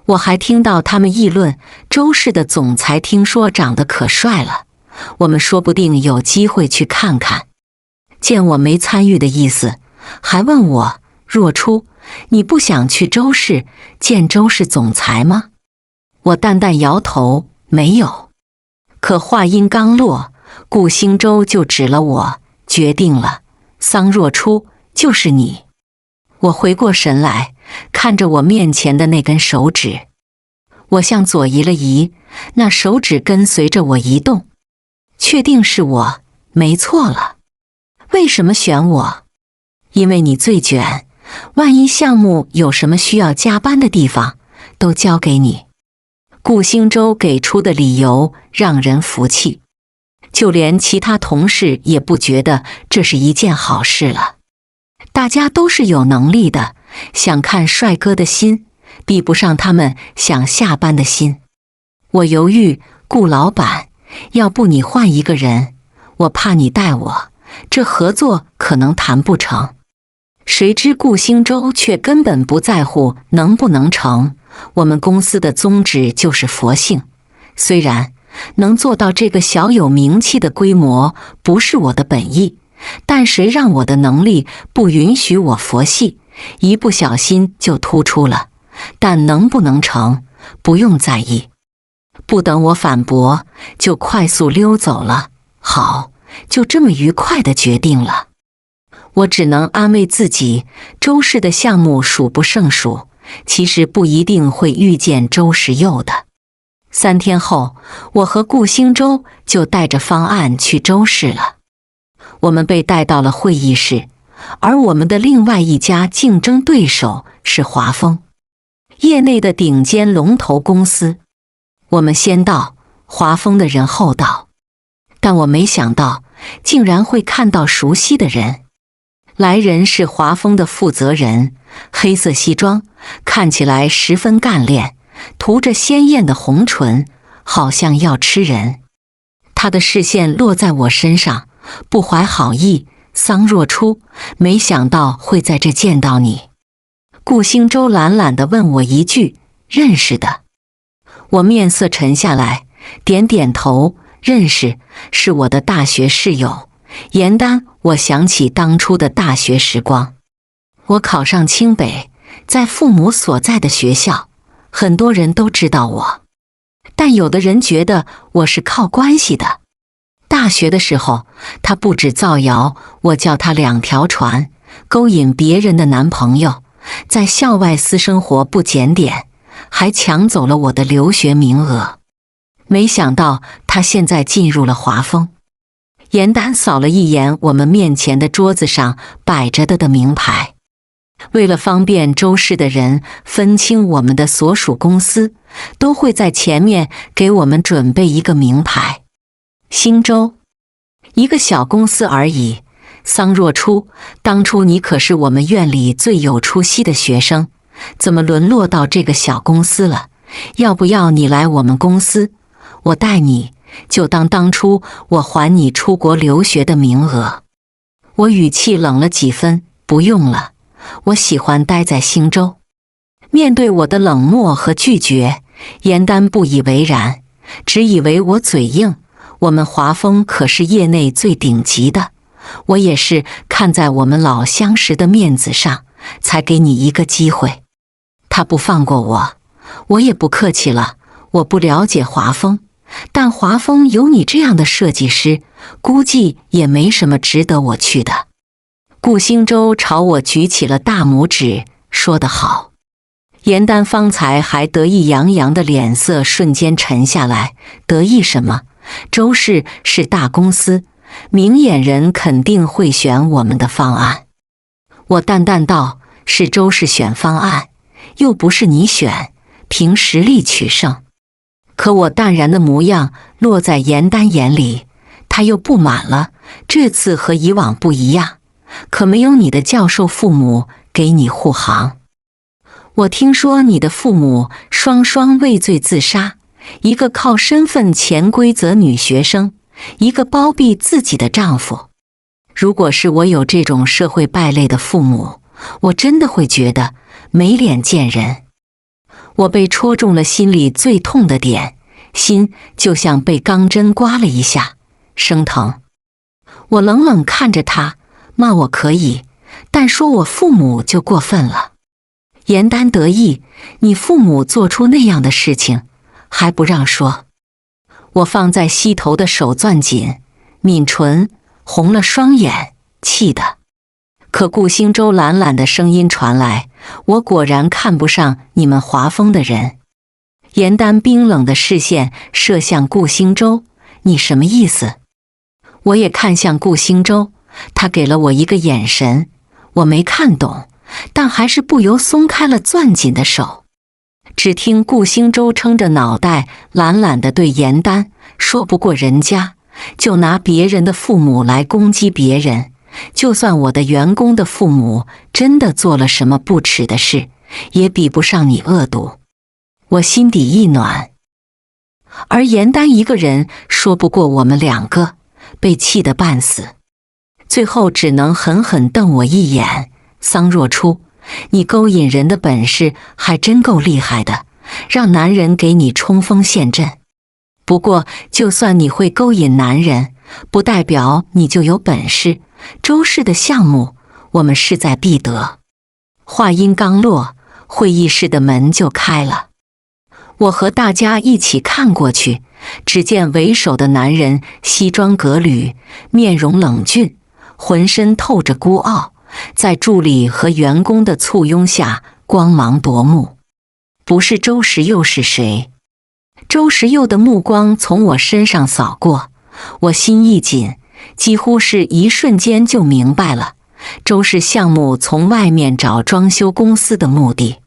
我还听到他们议论，周氏的总裁听说长得可帅了，我们说不定有机会去看看。见我没参与的意思，还问我，若初，你不想去周氏见周氏总裁吗？我淡淡摇头，没有。可话音刚落，顾兴洲就指了我，决定了，桑若初，就是你。我回过神来，看着我面前的那根手指，我向左移了移，那手指跟随着我移动，确定是我，没错了。为什么选我？因为你最卷，万一项目有什么需要加班的地方，都交给你。顾兴洲给出的理由让人服气，就连其他同事也不觉得这是一件好事了。大家都是有能力的，想看帅哥的心比不上他们想下班的心。我犹豫，顾老板，要不你换一个人，我怕你带我，这合作可能谈不成。谁知顾兴洲却根本不在乎能不能成，我们公司的宗旨就是佛性，虽然能做到这个小有名气的规模不是我的本意，但谁让我的能力不允许我佛系，一不小心就突出了，但能不能成，不用在意。不等我反驳，就快速溜走了。好，就这么愉快地决定了。我只能安慰自己，周氏的项目数不胜数，其实不一定会遇见周世佑的。3天后，我和顾兴洲就带着方案去周氏了。我们被带到了会议室，而我们的另外一家竞争对手是华丰，业内的顶尖龙头公司。我们先到，华丰的人后到，但我没想到竟然会看到熟悉的人。来人是华丰的负责人，黑色西装，看起来十分干练，涂着鲜艳的红唇，好像要吃人。他的视线落在我身上，不怀好意，桑若初，没想到会在这见到你。顾兴洲懒懒地问我一句，认识的？我面色沉下来，点点头，认识，是我的大学室友。严丹，我想起当初的大学时光。我考上清北，在父母所在的学校，很多人都知道我，但有的人觉得我是靠关系的。大学的时候，他不止造谣我叫他2条船，勾引别人的男朋友，在校外私生活不检点，还抢走了我的留学名额。没想到他现在进入了华丰。严丹扫了一眼我们面前的桌子上摆着的名牌，为了方便周氏的人分清我们的所属公司，都会在前面给我们准备一个名牌。星洲，一个小公司而已。桑若初，当初你可是我们院里最有出息的学生，怎么沦落到这个小公司了？要不要你来我们公司？我带你，就当初我还你出国留学的名额。我语气冷了几分，不用了，我喜欢待在星洲。面对我的冷漠和拒绝，严丹不以为然，只以为我嘴硬。我们华丰可是业内最顶级的，我也是看在我们老相识的面子上，才给你一个机会。他不放过我，我也不客气了。我不了解华丰，但华丰有你这样的设计师，估计也没什么值得我去的。顾星洲朝我举起了大拇指，说得好。严丹方才还得意洋洋的脸色瞬间沉下来，得意什么？周氏是大公司，明眼人肯定会选我们的方案。我淡淡道，是周氏选方案，又不是你选，凭实力取胜。可我淡然的模样落在严丹眼里，他又不满了，这次和以往不一样，可没有你的教授父母给你护航。我听说你的父母双双畏罪自杀，一个靠身份潜规则女学生，一个包庇自己的丈夫。如果是我有这种社会败类的父母，我真的会觉得没脸见人。我被戳中了心里最痛的点，心就像被钢针刮了一下，生疼。我冷冷看着他，骂我可以，但说我父母就过分了。严丹得意，你父母做出那样的事情，还不让说？我放在膝头的手攥紧，抿唇，红了双眼，气的。可顾星洲懒懒的声音传来，我果然看不上你们华丰的人。严丹冰冷的视线射向顾星洲，你什么意思？我也看向顾星洲，他给了我一个眼神，我没看懂，但还是不由松开了攥紧的手。只听顾星洲撑着脑袋懒懒地对严丹说，不过人家就拿别人的父母来攻击别人，就算我的员工的父母真的做了什么不耻的事，也比不上你恶毒。我心底一暖。而严丹一个人说不过我们2个，被气得半死，最后只能狠狠瞪我一眼。桑若初，你勾引人的本事还真够厉害的，让男人给你冲锋陷阵。不过就算你会勾引男人，不代表你就有本事。周氏的项目我们势在必得。话音刚落，会议室的门就开了。我和大家一起看过去，只见为首的男人西装革履，面容冷峻，浑身透着孤傲，在助理和员工的簇拥下光芒夺目。不是周时佑是谁？周时佑的目光从我身上扫过，我心一紧，几乎是一瞬间就明白了周氏项目从外面找装修公司的目的。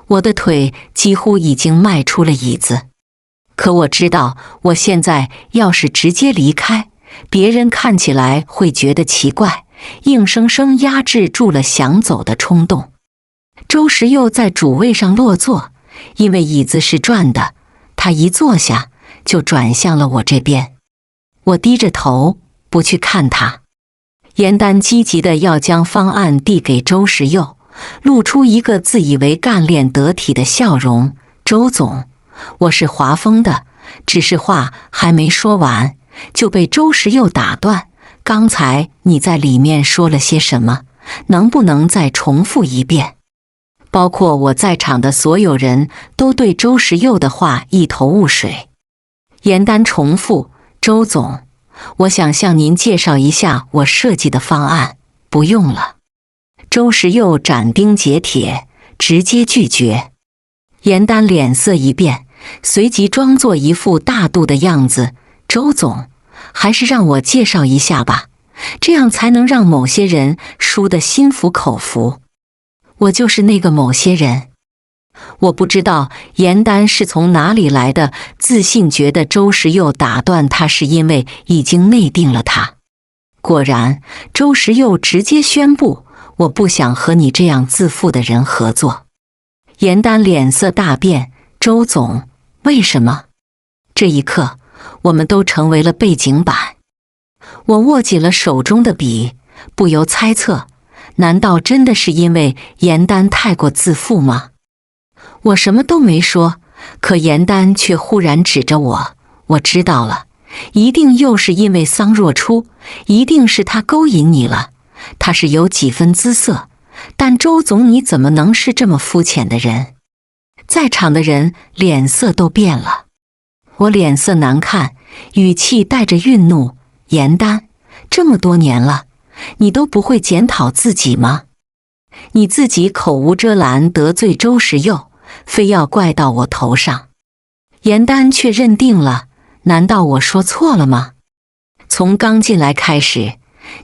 我的腿几乎已经迈出了椅子，可我知道我现在要是直接离开，别人看起来会觉得奇怪，硬生生压制住了想走的冲动。周时佑在主位上落座，因为椅子是转的，他一坐下就转向了我这边。我低着头不去看他。严丹积极地要将方案递给周时佑，露出一个自以为干练得体的笑容。周总，我是华丰的，只是话还没说完，就被周时佑打断。刚才你在里面说了些什么？能不能再重复一遍？包括我在场的所有人都对周时佑的话一头雾水。严丹重复，周总，我想向您介绍一下我设计的方案。不用了。周时佑斩钉截铁，直接拒绝。严丹脸色一变，随即装作一副大度的样子。周总，还是让我介绍一下吧，这样才能让某些人输得心服口服。我就是那个某些人。我不知道严丹是从哪里来的自信，觉得周时佑打断他是因为已经内定了他。果然，周时佑直接宣布，我不想和你这样自负的人合作。严丹脸色大变，周总，为什么？这一刻，我们都成为了背景板。我握紧了手中的笔，不由猜测，难道真的是因为严丹太过自负吗？我什么都没说，可严丹却忽然指着我，我知道了，一定又是因为桑若初，一定是他勾引你了，他是有几分姿色，但周总你怎么能是这么肤浅的人？在场的人脸色都变了，我脸色难看，语气带着愠怒，严丹，这么多年了，你都不会检讨自己吗？你自己口无遮拦得罪周时佑，非要怪到我头上。严丹却认定了，难道我说错了吗？从刚进来开始，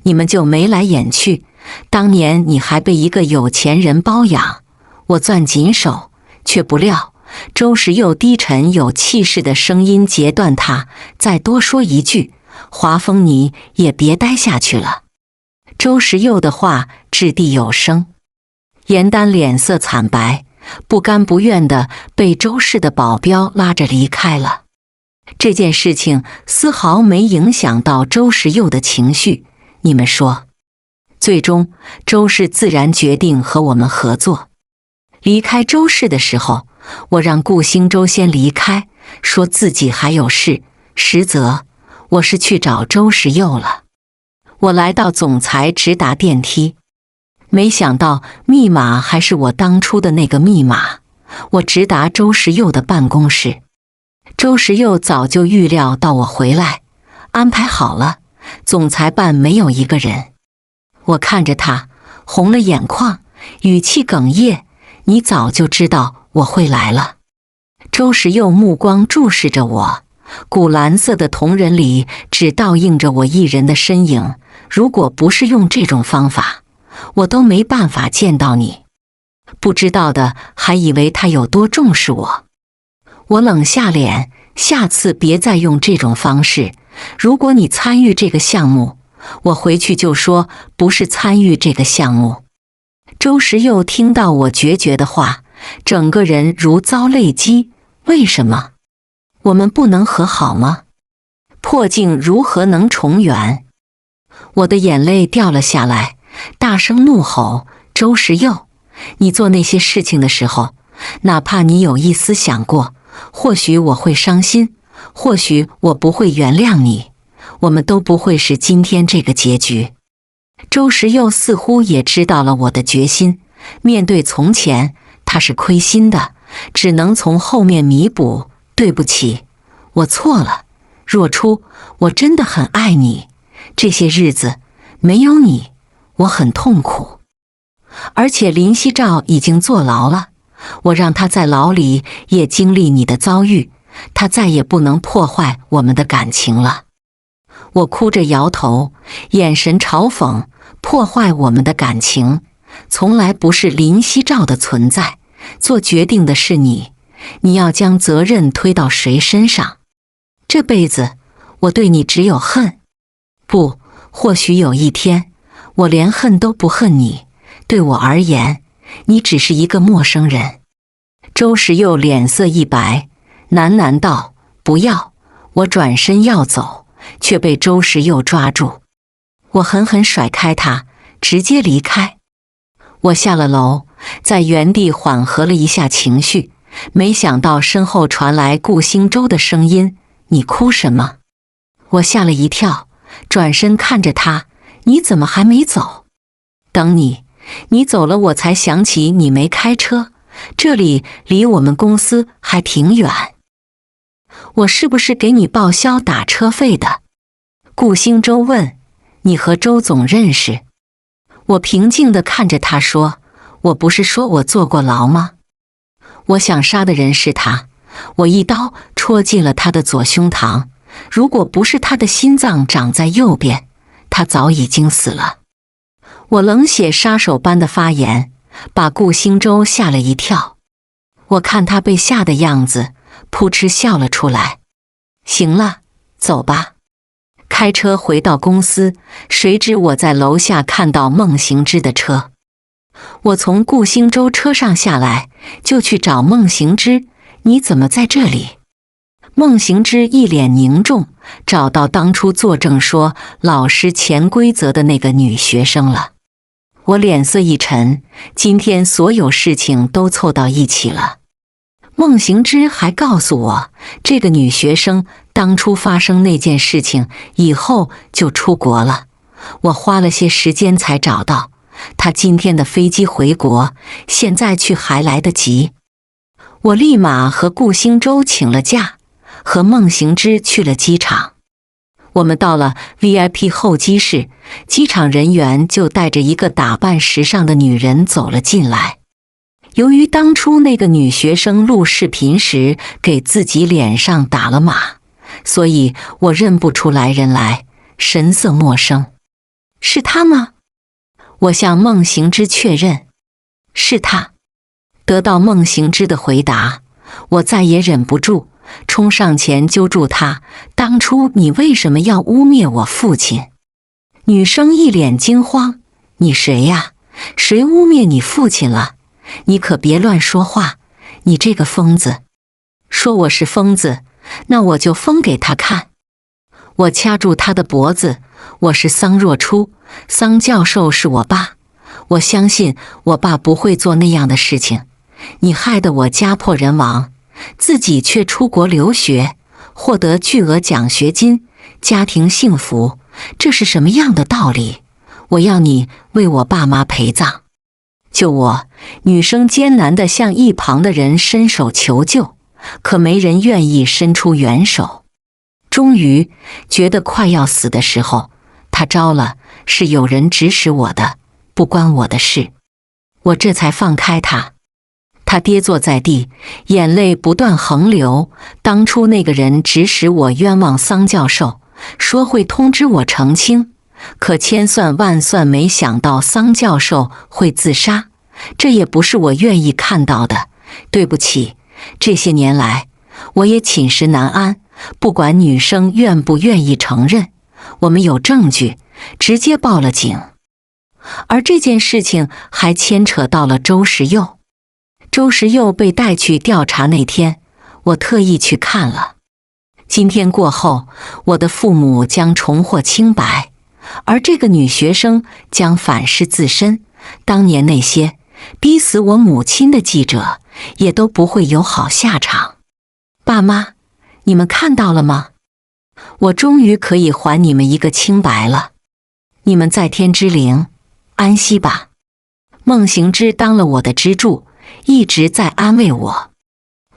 你们就眉来眼去，当年你还被一个有钱人包养，我攥紧手，却不料周时佑低沉有气势的声音截断他，再多说一句，华峰你也别待下去了。周时佑的话掷地有声。严丹脸色惨白，不甘不愿地被周氏的保镖拉着离开了。这件事情丝毫没影响到周时佑的情绪，你们说？最终，周氏自然决定和我们合作。离开周氏的时候，我让顾兴周先离开，说自己还有事，实则我是去找周时佑了。我来到总裁直达电梯，没想到密码还是我当初的那个密码。我直达周时佑的办公室。周时佑早就预料到我回来，安排好了，总裁办没有一个人。我看着他，红了眼眶，语气哽咽，你早就知道我会来了。周时佑目光注视着我，古蓝色的瞳仁里只倒映着我一人的身影，如果不是用这种方法，我都没办法见到你。不知道的还以为他有多重视我。我冷下脸，下次别再用这种方式，如果你参与这个项目，我回去就说不是参与这个项目。周时佑听到我决绝的话，整个人如遭累击。为什么？我们不能和好吗？破镜如何能重圆？我的眼泪掉了下来，大声怒吼，周时佑，你做那些事情的时候，哪怕你有一丝想过，或许我会伤心，或许我不会原谅你，我们都不会是今天这个结局。周时佑似乎也知道了我的决心，面对从前，他是亏心的，只能从后面弥补。对不起，我错了，若初，我真的很爱你，这些日子没有你，我很痛苦。而且林夕照已经坐牢了，我让他在牢里也经历你的遭遇，他再也不能破坏我们的感情了。我哭着摇头，眼神嘲讽，破坏我们的感情，从来不是林夕照的存在，做决定的是你，你要将责任推到谁身上？这辈子我对你只有恨。不，或许有一天，我连恨都不恨你，对我而言，你只是一个陌生人。周时佑脸色一白，喃喃道，不要。我转身要走，却被周时佑抓住。我狠狠甩开他，直接离开。我下了楼，在原地缓和了一下情绪，没想到身后传来顾兴周的声音，你哭什么？我吓了一跳，转身看着他，你怎么还没走？等你走了，我才想起你没开车，这里离我们公司还挺远。我是不是给你报销打车费的？顾兴洲问：“你和周总认识？”我平静地看着他说：“我不是说我坐过牢吗？我想杀的人是他，我一刀戳进了他的左胸膛。如果不是他的心脏长在右边，他早已经死了。”我冷血杀手般的发言，把顾兴洲吓了一跳。我看他被吓的样子，扑哧笑了出来。行了，走吧。开车回到公司，谁知我在楼下看到孟行之的车。我从顾兴洲车上下来，就去找孟行之。你怎么在这里？孟行之一脸凝重，找到当初作证说老师潜规则的那个女学生了。我脸色一沉，今天所有事情都凑到一起了。孟行之还告诉我，这个女学生当初发生那件事情以后就出国了。我花了些时间才找到，她今天的飞机回国，现在去还来得及。我立马和顾兴洲请了假，和孟行之去了机场。我们到了 VIP 候机室，机场人员就带着一个打扮时尚的女人走了进来。由于当初那个女学生录视频时给自己脸上打了码，所以我认不出来人来，神色陌生。是她吗？我向孟行之确认，是她。得到孟行之的回答，我再也忍不住，冲上前揪住她。当初你为什么要污蔑我父亲？女生一脸惊慌，你谁呀？谁污蔑你父亲了？你可别乱说话，你这个疯子！说我是疯子，那我就疯给他看。我掐住他的脖子，我是桑若初，桑教授是我爸，我相信我爸不会做那样的事情。你害得我家破人亡，自己却出国留学，获得巨额奖学金，家庭幸福，这是什么样的道理？我要你为我爸妈陪葬。救我！女生艰难地向一旁的人伸手求救，可没人愿意伸出援手。终于觉得快要死的时候，她招了，是有人指使我的，不关我的事。我这才放开她。她跌坐在地，眼泪不断横流。当初那个人指使我冤枉桑教授，说会通知我澄清，可千算万算没想到桑教授会自杀，这也不是我愿意看到的。对不起，这些年来我也寝食难安，不管女生愿不愿意承认，我们有证据，直接报了警。而这件事情还牵扯到了周时佑。周时佑被带去调查那天，我特意去看了。今天过后，我的父母将重获清白，而这个女学生将反噬自身。当年那些逼死我母亲的记者也都不会有好下场。爸妈，你们看到了吗？我终于可以还你们一个清白了。你们在天之灵，安息吧。孟行之当了我的支柱，一直在安慰我。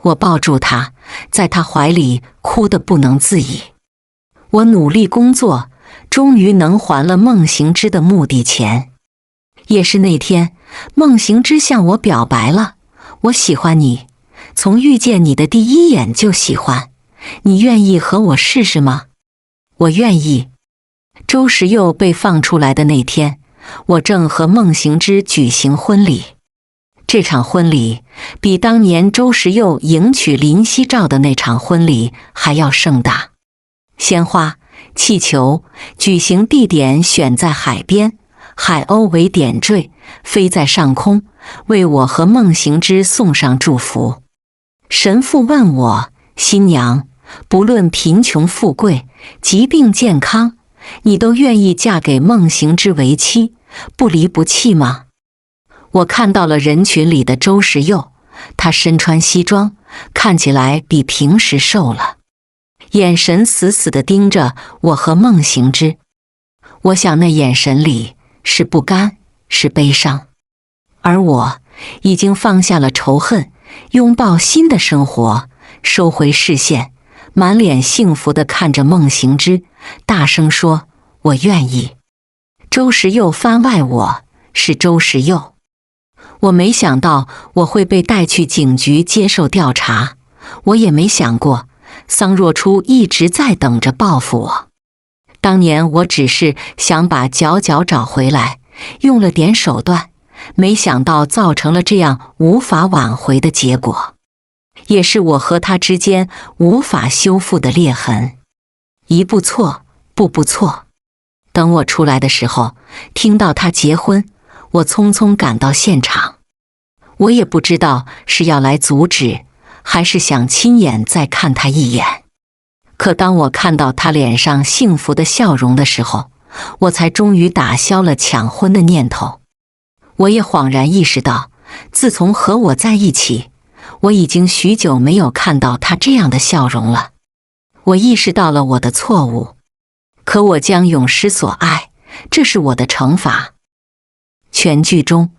我抱住他，在他怀里哭得不能自已。我努力工作，终于能还了孟行之的墓地钱。也是那天，孟行之向我表白了，我喜欢你，从遇见你的第一眼就喜欢，你愿意和我试试吗？我愿意。周时佑被放出来的那天，我正和孟行之举行婚礼。这场婚礼比当年周时佑迎娶林夕照的那场婚礼还要盛大。鲜花、气球，举行地点选在海边，海鸥为点缀，飞在上空，为我和孟行之送上祝福。神父问我，新娘，不论贫穷富贵、疾病健康，你都愿意嫁给孟行之为妻，不离不弃吗？我看到了人群里的周时佑，他身穿西装，看起来比平时瘦了，眼神死死地盯着我和孟行之。我想那眼神里是不甘，是悲伤。而我已经放下了仇恨，拥抱新的生活，收回视线，满脸幸福地看着孟行之，大声说：“我愿意。”周时佑番外我，是周时佑。我没想到我会被带去警局接受调查，我也没想过桑若初一直在等着报复我。当年我只是想把角角找回来，用了点手段，没想到造成了这样无法挽回的结果，也是我和他之间无法修复的裂痕。一步错，步步错。等我出来的时候，听到他结婚，我匆匆赶到现场。我也不知道是要来阻止，还是想亲眼再看他一眼。可当我看到他脸上幸福的笑容的时候，我才终于打消了抢婚的念头。我也恍然意识到，自从和我在一起，我已经许久没有看到他这样的笑容了。我意识到了我的错误，可我将永失所爱，这是我的惩罚。全剧终。